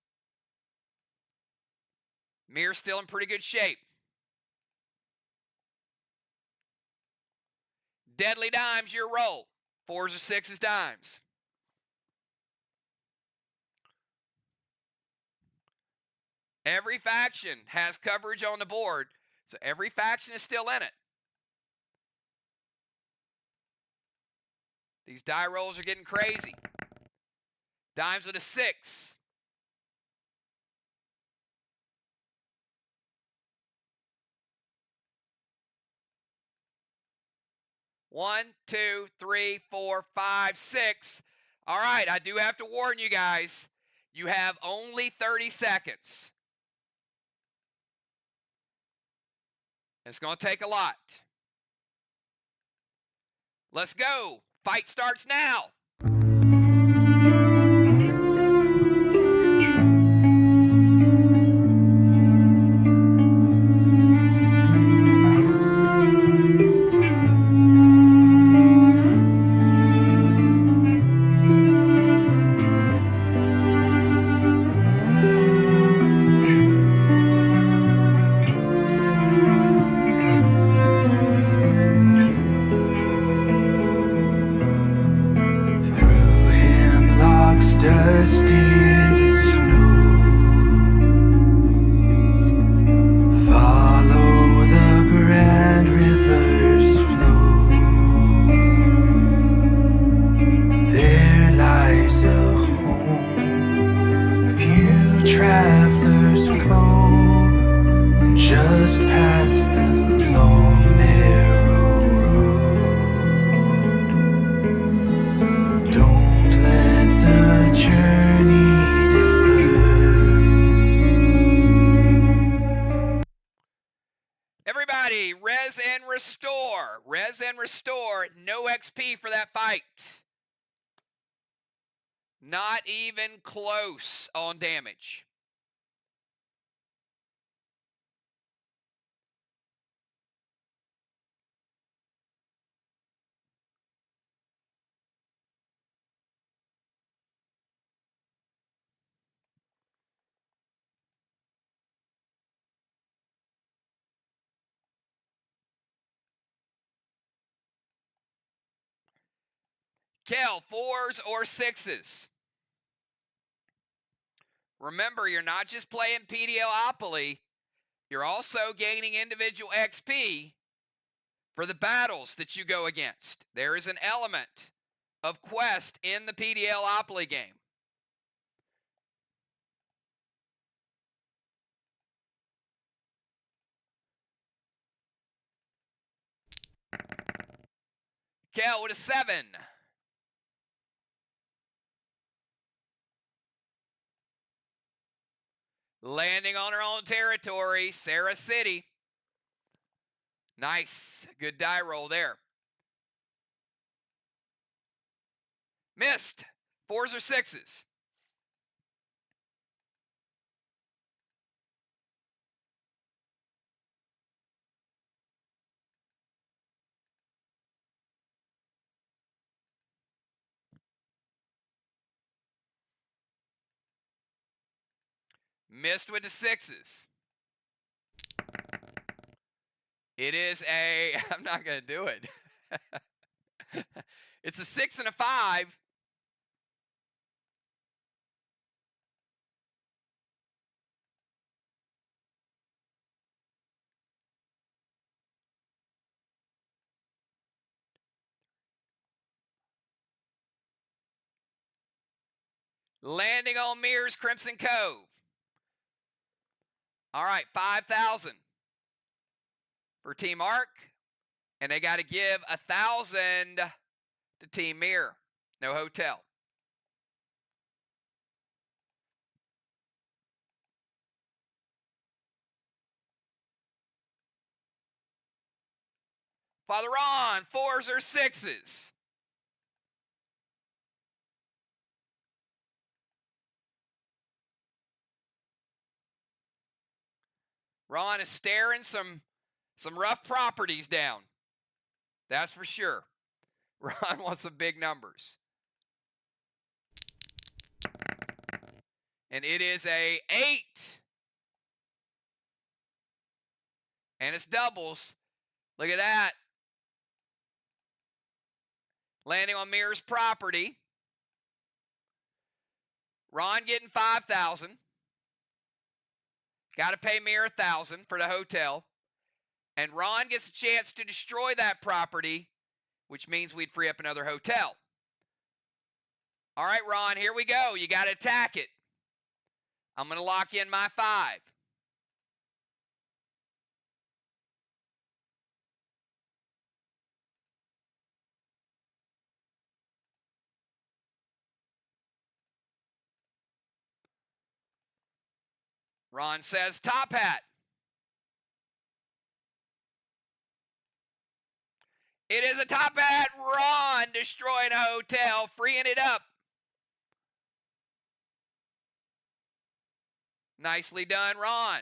Mir's still in pretty good shape. Deadly Dimes, your roll. 4s or 6s dimes. Every faction has coverage on the board, so every faction is still in it. These die rolls are getting crazy. Dimes with a 6. One, two, three, 4, 5, 6. All right, I do have to warn you guys. You have only 30 seconds. It's going to take a lot. Let's go. Fight starts now. Res and Restore. Res and Restore. No XP for that fight. Not even close on damage. Kel, 4s or 6s? Remember, you're not just playing PDLopoly, you're also gaining individual XP for the battles that you go against. There is an element of quest in the PDLopoly game. Kel with a 7. Landing on her own territory, Sarah City. Nice. Good die roll there. Missed. 4s or 6s? Missed with the 6s. It is a, I'm not going to do it. It's a 6 and a 5. Landing on Mirrors, Crimson Cove. All right, 5,000 for Team Arc, and they got to give 1,000 to Team Mirror. No hotel. Father Ron, 4s or 6s? Ron is staring some rough properties down. That's for sure. Ron wants some big numbers. And it is a 8. And it's doubles. Look at that. Landing on Mirror's property. Ron getting 5,000. Got to pay Mirror 1,000 for the hotel. And Ron gets a chance to destroy that property, which means we'd free up another hotel. All right, Ron, here we go. You got to attack it. I'm going to lock in my 5. Ron says top hat. It is a top hat. Ron destroying a hotel, freeing it up. Nicely done, Ron.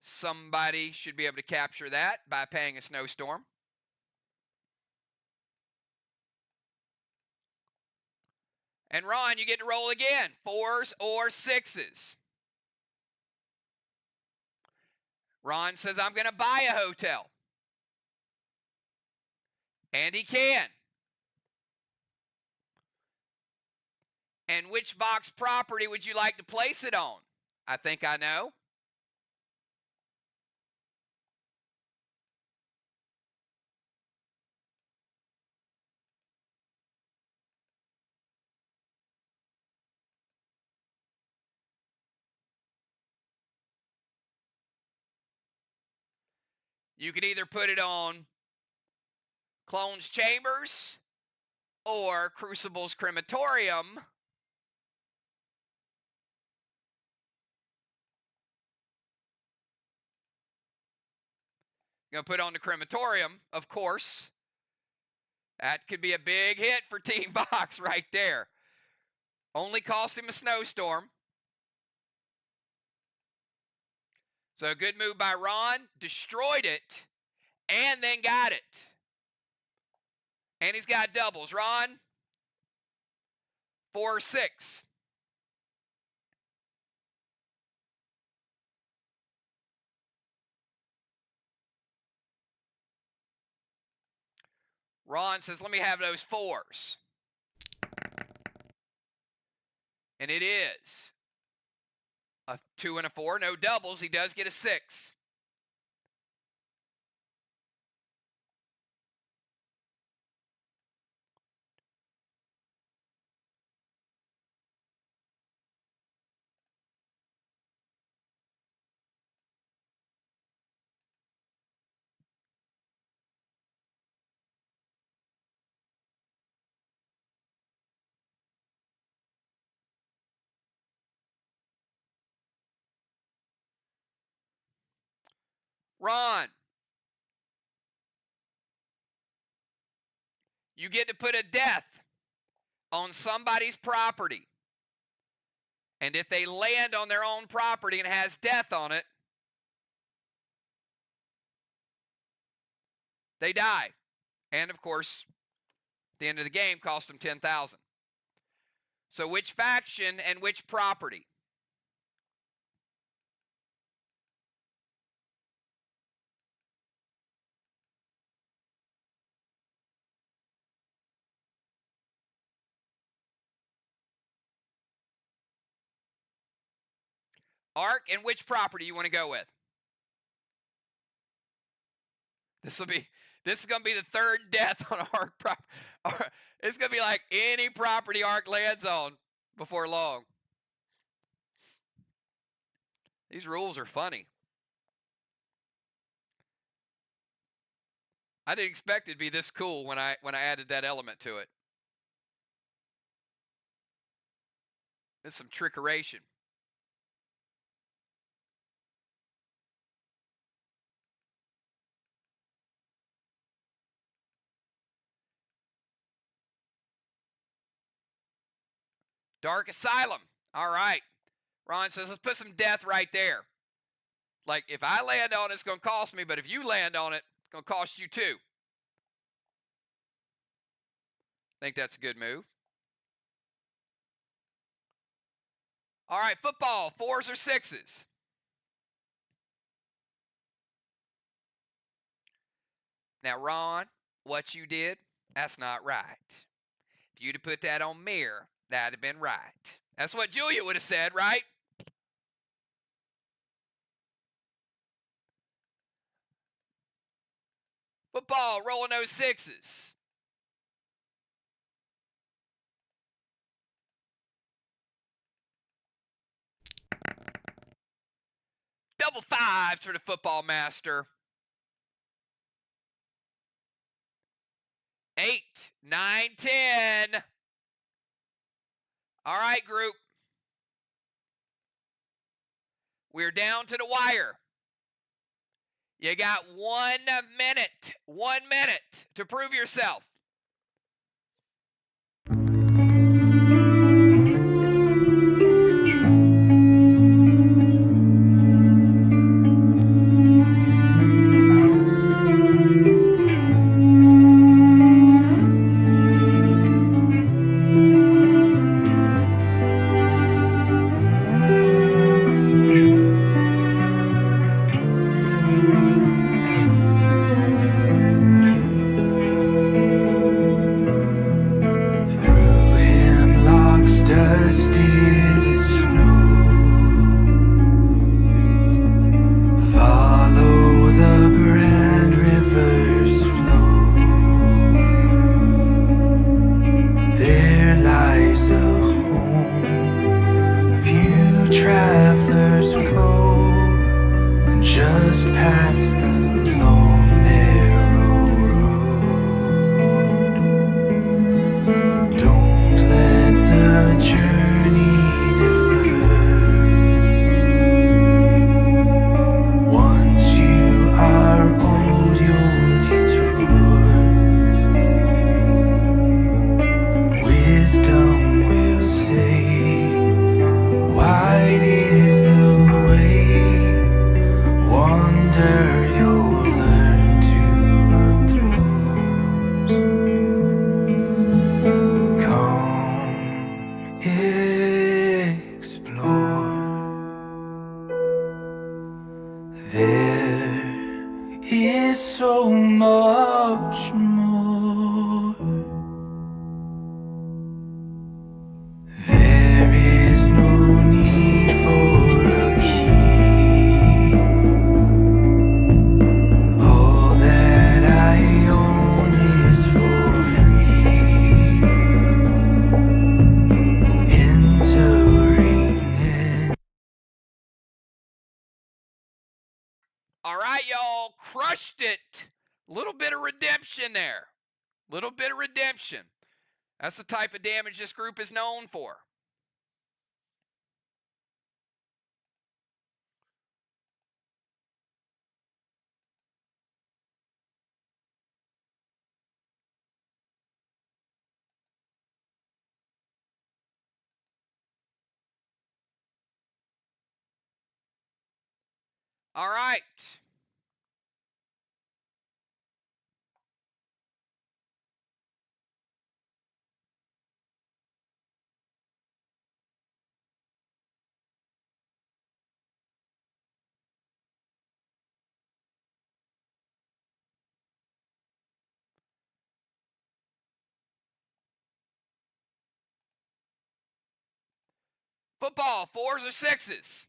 Somebody should be able to capture that by paying a snowstorm. And Ron, you get to roll again. 4s or 6s? Ron says, I'm going to buy a hotel. And he can. And which Vox property would you like to place it on? I think I know. You could either put it on Clones Chambers or Crucible's Crematorium. Gonna put on the Crematorium, of course. That could be a big hit for Team Box right there. Only cost him a snowstorm. So a good move by Ron. Destroyed it and then got it. And he's got doubles. Ron, 4 or 6. Ron says, let me have those 4s. And it is a 2 and a 4. No doubles. He does get a 6. Ron, you get to put a death on somebody's property. And if they land on their own property and has death on it, they die. And of course, at the end of the game, cost them 10,000. So which faction and which property? Ark, and which property you want to go with? This is going to be the third death on Ark property. It's going to be like any property Ark lands on before long. These rules are funny. I didn't expect it to be this cool when I added that element to it. There's some trickeration. Dark Asylum. All right. Ron says, let's put some death right there. Like, if I land on it, it's going to cost me, but if you land on it, it's going to cost you too. I think that's a good move. All right, football, 4s or 6s? Now, Ron, what you did, that's not right. If you'd have put that on Mirror, that'd have been right. That's what Julia would have said, right? Football, rolling those 6s. Double 5s for the football master. 8, 9, 10. All right, group. We're down to the wire. You got 1 minute. 1 minute to prove yourself. Just past the long narrow road. wonder you'll learn to oppose. Come explore. There is so much more. There is no need for a key. All that I own is for free. Entering. All right, y'all, crushed it. Little bit of redemption there. Little bit of redemption. That's the type of damage this group is known for. All right. Football, 4s or 6s?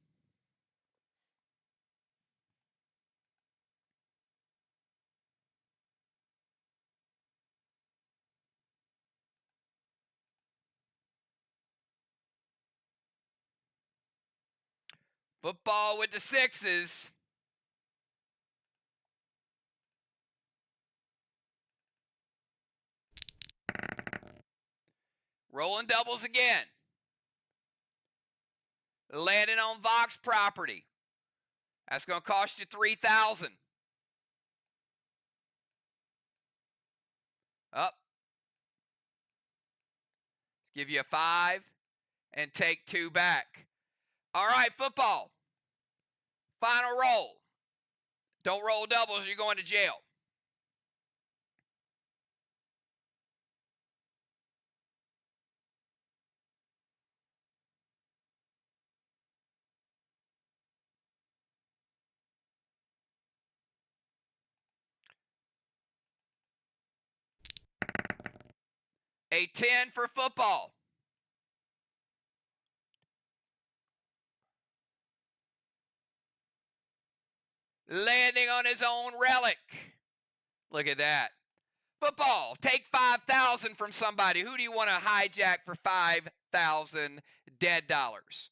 Football with the 6s. Rolling doubles again. Landing on Vox property. That's going to cost you $3,000. Up. Give you a 5 and take 2 back. All right, football. Final roll. Don't roll doubles or you're going to jail. A 10 for football. Landing on his own relic. Look at that. Football, take 5,000 from somebody. Who do you want to hijack for 5,000 dead dollars?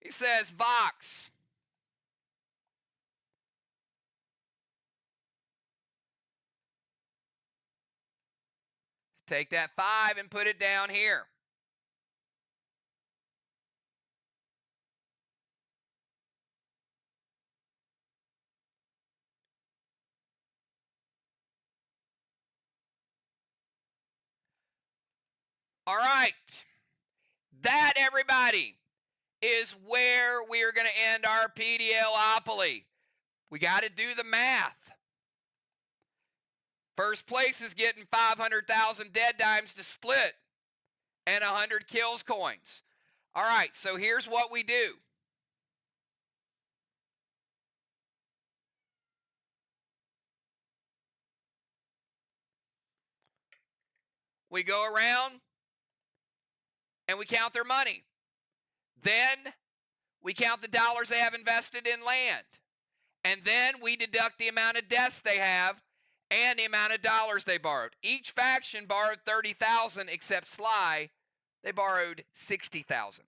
He says, Vox. Take that 5 and put it down here. All right. That, everybody, is where we are going to end our PDLopoly. We got to do the math. First place is getting 500,000 dead dimes to split and 100 kills coins. All right, so here's what we do. We go around and we count their money. Then we count the dollars they have invested in land. And then we deduct the amount of deaths they have and the amount of dollars they borrowed. Each faction borrowed 30,000 except Sly. They borrowed 60,000.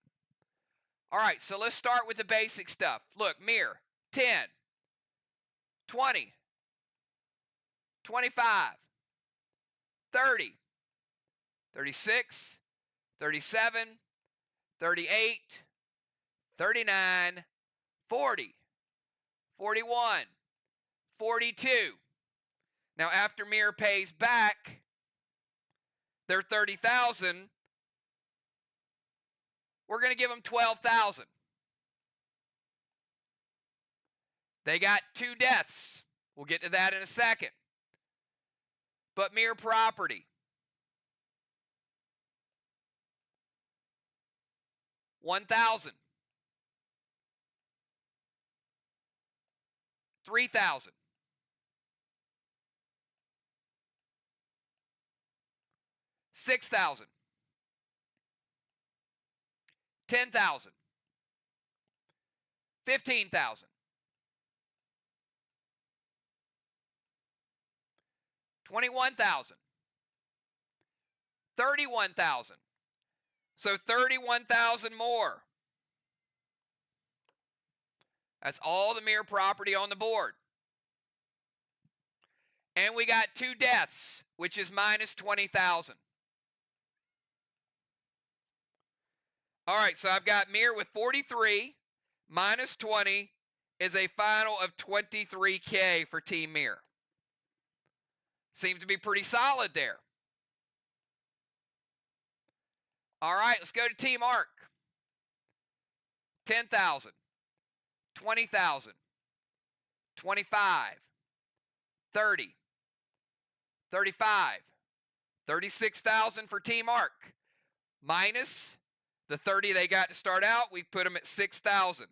All right, so let's start with the basic stuff. Look, Mir, 10, 20, 25, 30, 36, 37, 38, 39, 40, 41, 42. Now, after Mir pays back their 30,000, we're going to give them 12,000. They got 2 deaths. We'll get to that in a second. But Mir property. 1,000. 3,000. 6,000. 10,000. 15,000. 21,000. 31,000. So 31,000 more. That's all the Mir property on the board. And we got 2 deaths, which is minus 20,000. All right, so I've got Mir with 43, minus 20 is a final of 23K for Team Mir. Seems to be pretty solid there. All right, let's go to Team Arc. 10,000, 20,000, 25, 30, 35, 36,000 for Team Arc. Minus the 30 they got to start out, we put them at 6,000.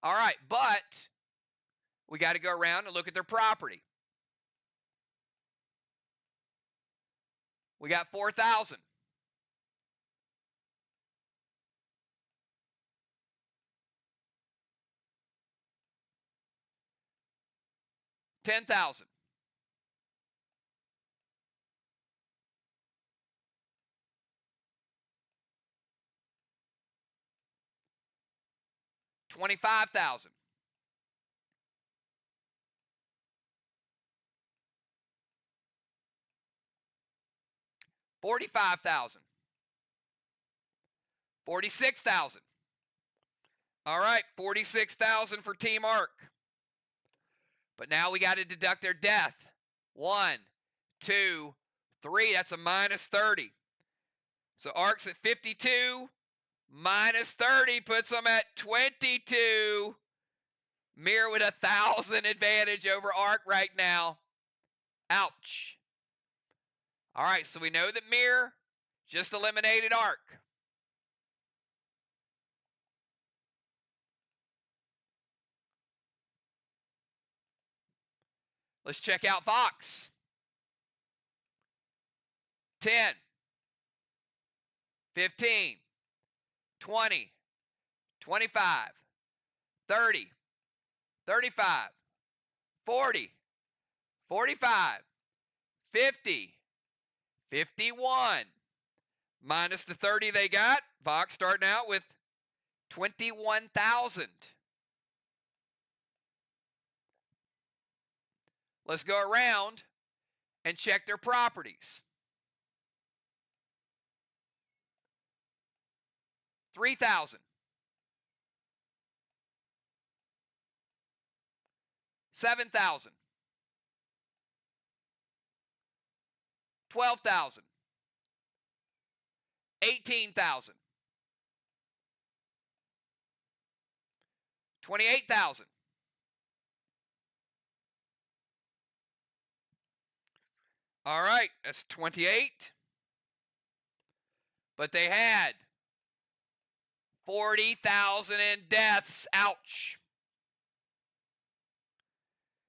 All right, but we got to go around and look at their property. We got 4,000. $10,000. $25,000. $45,000. $46,000. All right, $46,000 for Team Arc. But now we got to deduct their death. 1, 2, 3. That's a minus 30. So Arc's at 52. Minus 30 puts them at 22. Mir with 1,000 advantage over Arc right now. Ouch. All right, so we know that Mir just eliminated Arc. Let's check out Fox. 10, 15, 20, 25, 30, 35, 40, 45, 50, 51. Minus the 30 they got, Fox starting out with 21,000. Let's go around and check their properties. 3,000. 7,000. 12,000. 18,000. 28,000. All right, that's 28. But they had 40,000 in deaths. Ouch.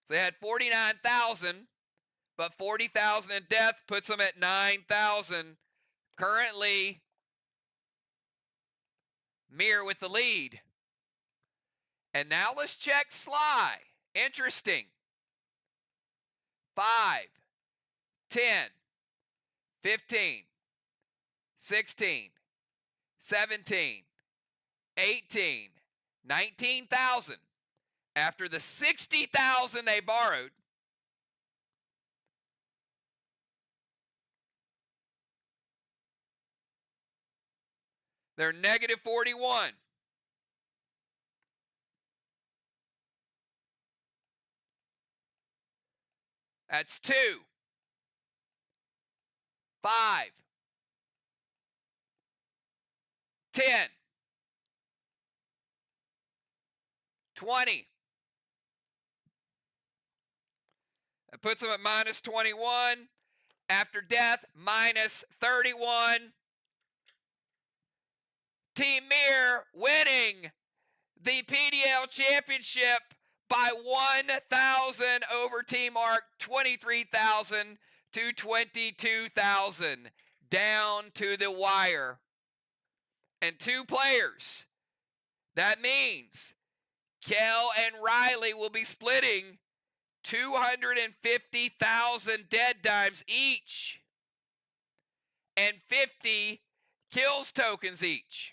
So they had 49,000, but 40,000 in death puts them at 9,000. Currently, Mir with the lead. And now let's check Sly. Interesting. 5, 10, 15, 16, 17, 18, 19,000. After the 60,000 they borrowed, they're negative 41. That's 2, 5, 10, 20. That puts them at minus 21. After death, minus 31. Team Mir winning the PDL championship by 1,000 over Team Arc, 23,000 to 22,000, down to the wire. And 2 players. That means Kel and Riley will be splitting 250,000 dead dimes each and 50 kills tokens each.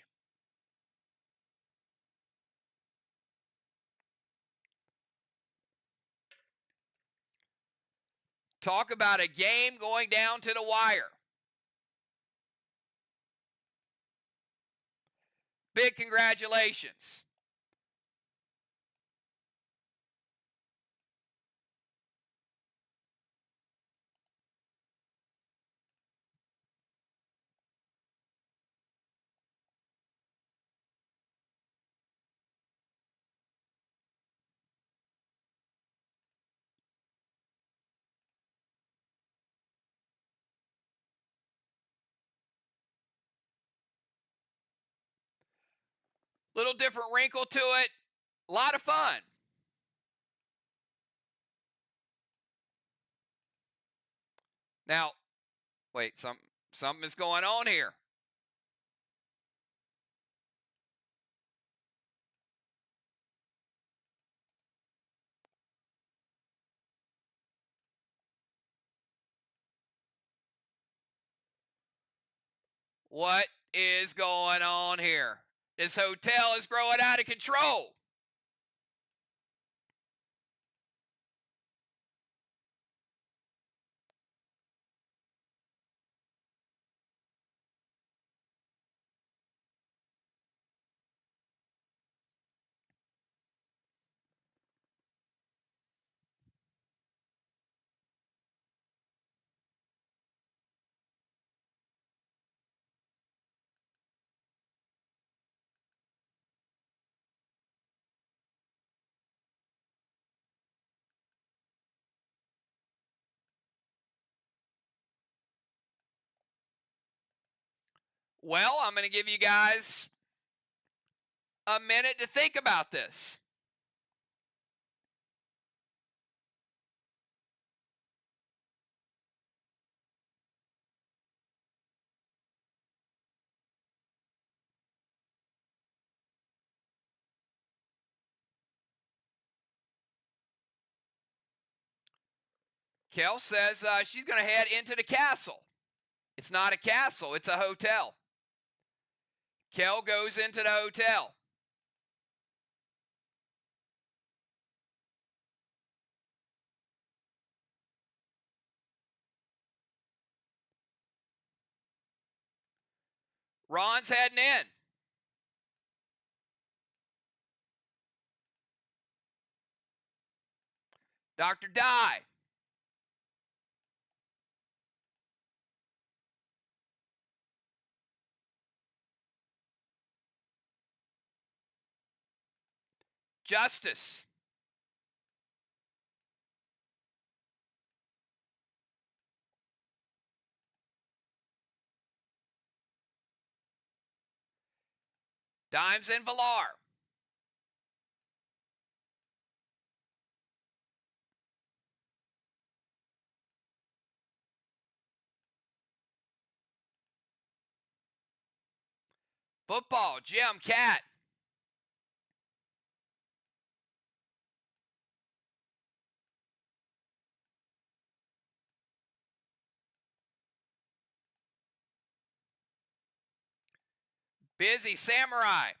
Talk about a game going down to the wire. Big congratulations. Little different wrinkle to it. A lot of fun. Now, wait, something is going on here. What is going on here? This hotel is growing out of control. Well, I'm going to give you guys a minute to think about this. Kel says she's going to head into the castle. It's not a castle, it's a hotel. Kel goes into the hotel. Ron's heading in. Dr. Dye. Justice. Dimes and Villar. Football, Jim, Cat. Busy, Samurai.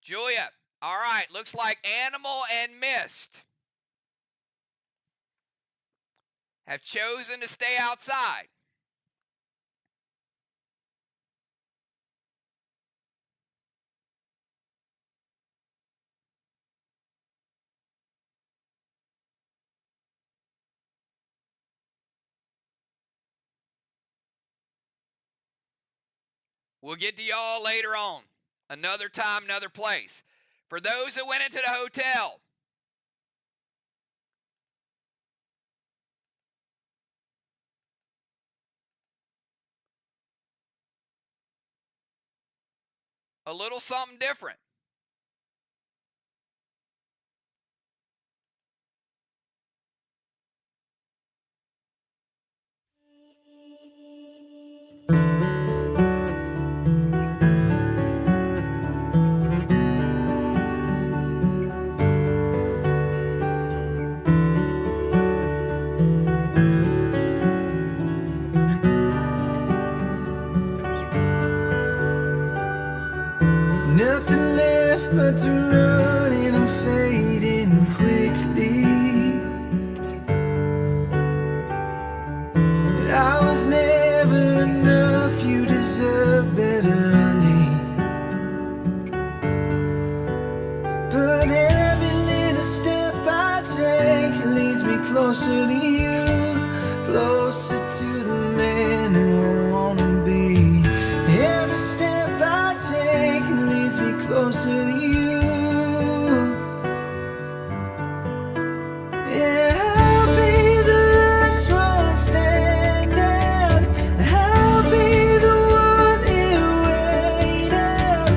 Julia. All right. Looks like Animal and Mist have chosen to stay outside. We'll get to y'all later on. Another time, another place. For those that went into the hotel, a little something different. Nothing left but to run, and I'm fading quickly. I was never enough, you deserve better, honey. But every little step I take leads me closer to you, closer to the man who I wanna be. Every step I take leads me closer to you. Yeah, I'll be the last one standing. I'll be the one here waiting.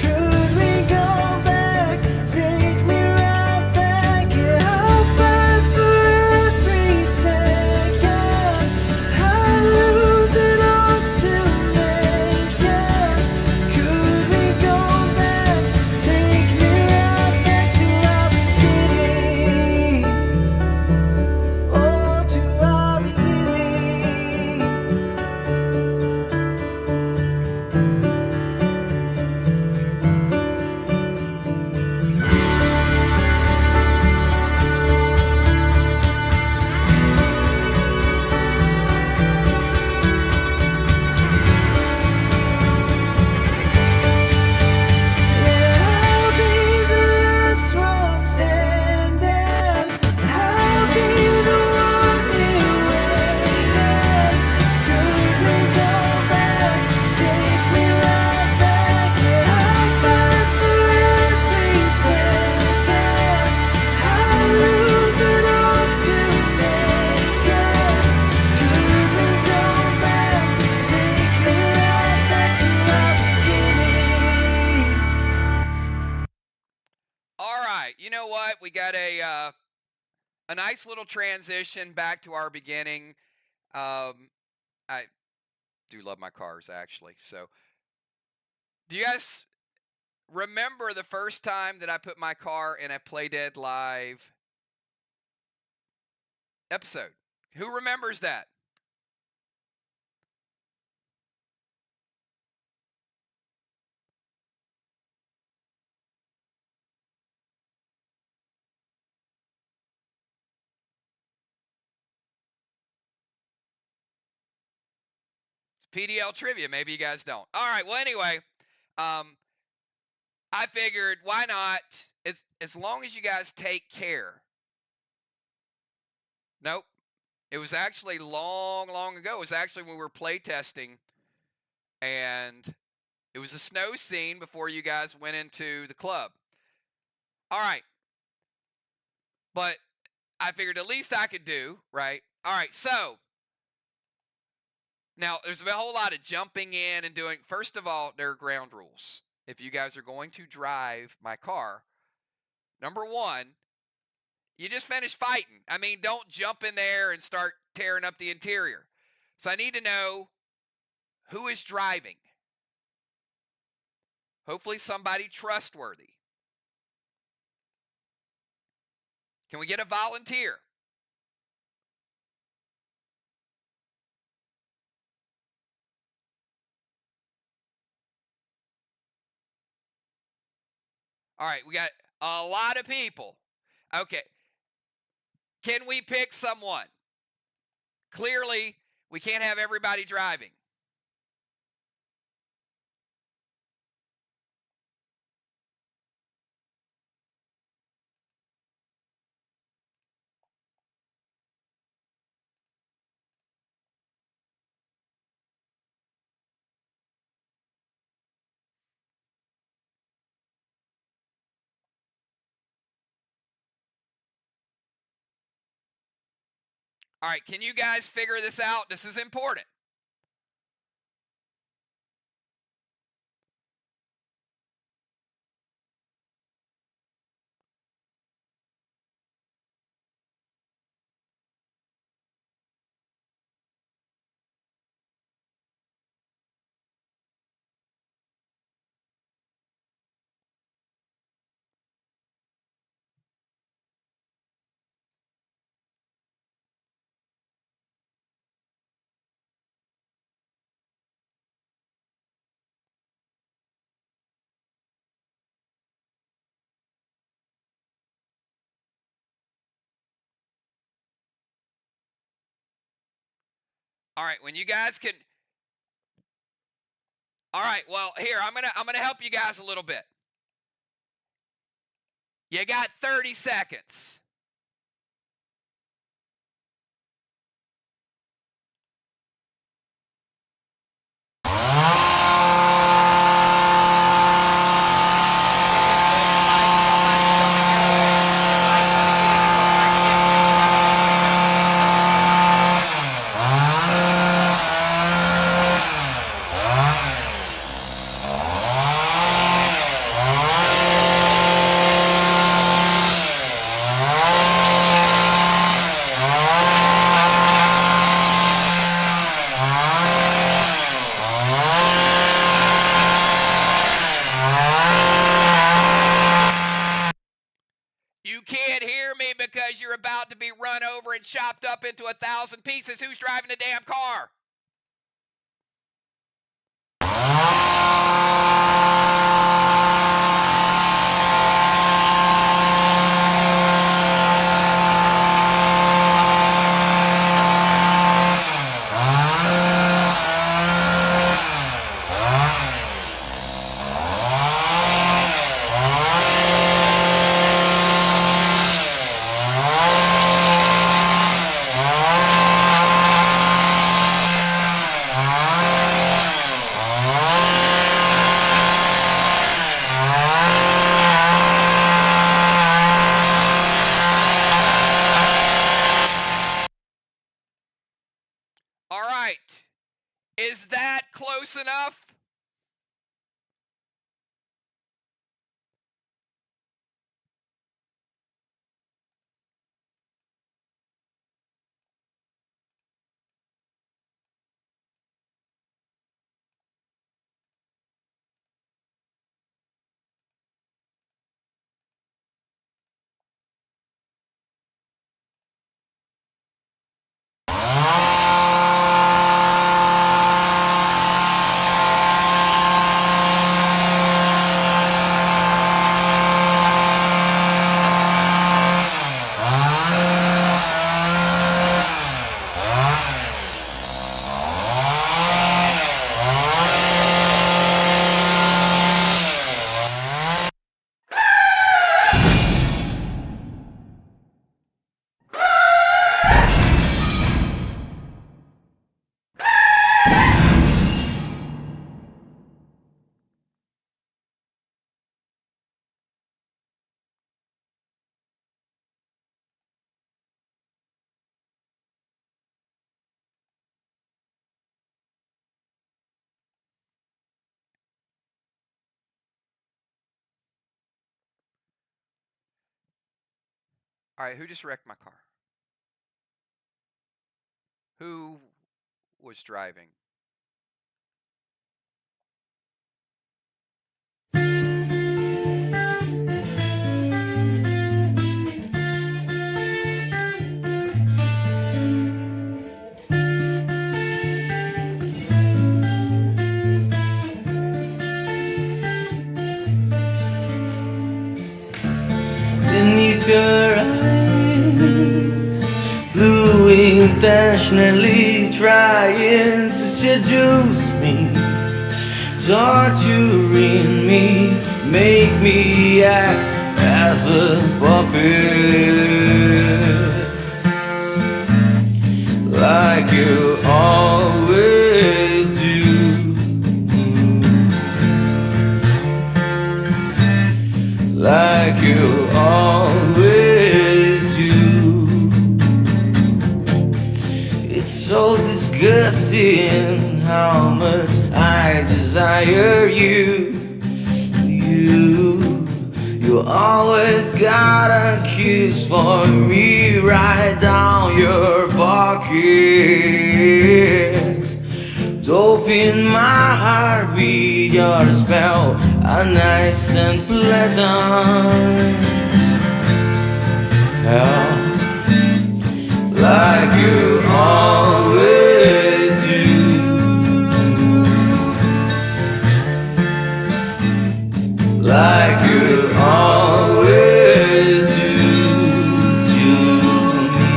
Could we go back? Take me right back. Yeah, I'll fight for every second. I'll lose it all to make it. Could we go back? Take me right back to our beginning. Oh, to our beginning. Yeah, I'll be the last one standing. I'll be the one here waiting. Could we go back? Take me right back. Yeah, I'll fight for every second. I'll lose it all to make it. Could we go back? Take me right back to our beginning. All right. You know what? We got a nice little transition back to our beginning. I do love my cars, actually. So, do you guys remember the first time that I put my car in a Play Dead Live episode? Who remembers that? It's PDL trivia. Maybe you guys don't. All right. Well, anyway, um, I figured why not? As long as you guys take care. Nope. It was actually long, long ago. It was actually when we were playtesting, and it was a snow scene before you guys went into the club. All right. But I figured the least I could do, right? All right. So now there's a whole lot of jumping in and doing. First of all, there are ground rules. If you guys are going to drive my car, number one, you just finished fighting. I mean, don't jump in there and start tearing up the interior. So I need to know who is driving. Hopefully, somebody trustworthy. Can we get a volunteer? All right, we got a lot of people. Okay. Can we pick someone? Clearly, we can't have everybody driving. All right, can you guys figure this out? This is important. All right, when you guys can. All right, well, here, I'm going to help you guys a little bit. You got 30 seconds. You can't hear me because you're about to be run over and chopped up into 1,000 pieces. Who's driving the damn car? All right. Is that close enough? All right, who just wrecked my car? Who was driving? intentionally trying to seduce me, torturing me, make me act as a puppet, like you always do, like you always do. It's so disgusting how much I desire you. You always got a kiss for me right down your pocket. Dope in my heartbeat, your spell are nice and pleasant. Yeah. Like you always do, like you always do to me.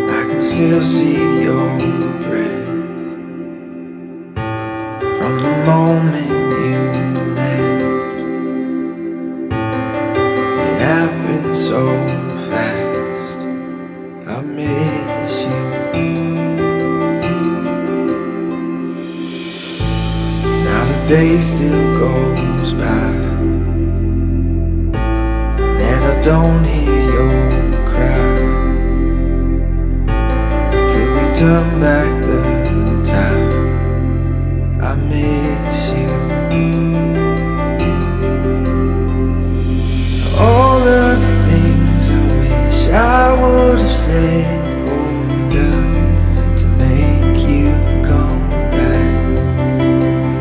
I can still see your breath from the moment you left. It happened so fast, I miss you. Now the day still goes by, and I don't hear your cry. Could we turn back the time? I miss you. All of the things I wish I would have said or done to make you come back,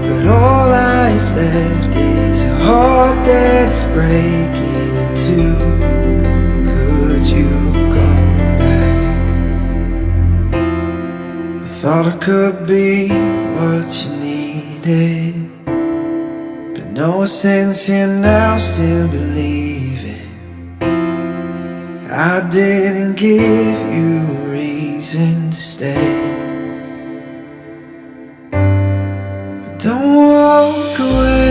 but all I've left is a heart that's breaking in two. Could you come back? I thought I could be what you needed, but no sense here now, still believing I didn't give you a reason to stay. But don't walk away.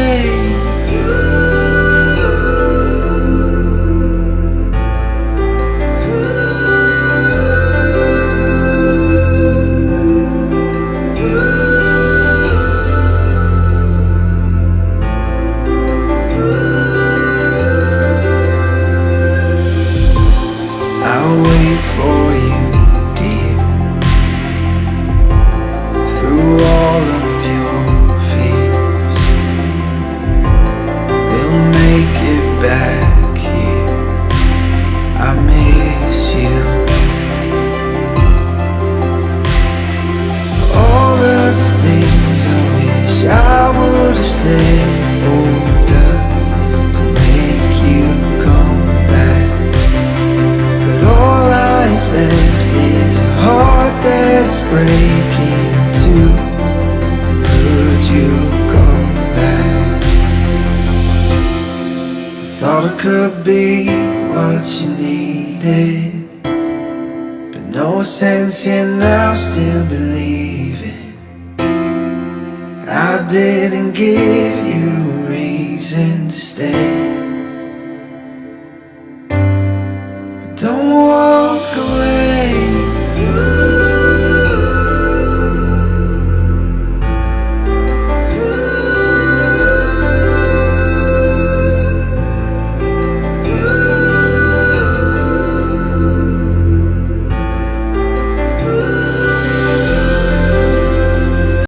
I'll wait for you, dear, through all of your fears. We'll make it back here. I miss you. All of the things I wish I would have said or done to make you come back, all I've left is a heart that's breaking too. Could you come back? I thought I could be what you needed, but no sense here now, still believing I didn't give you a reason to stay.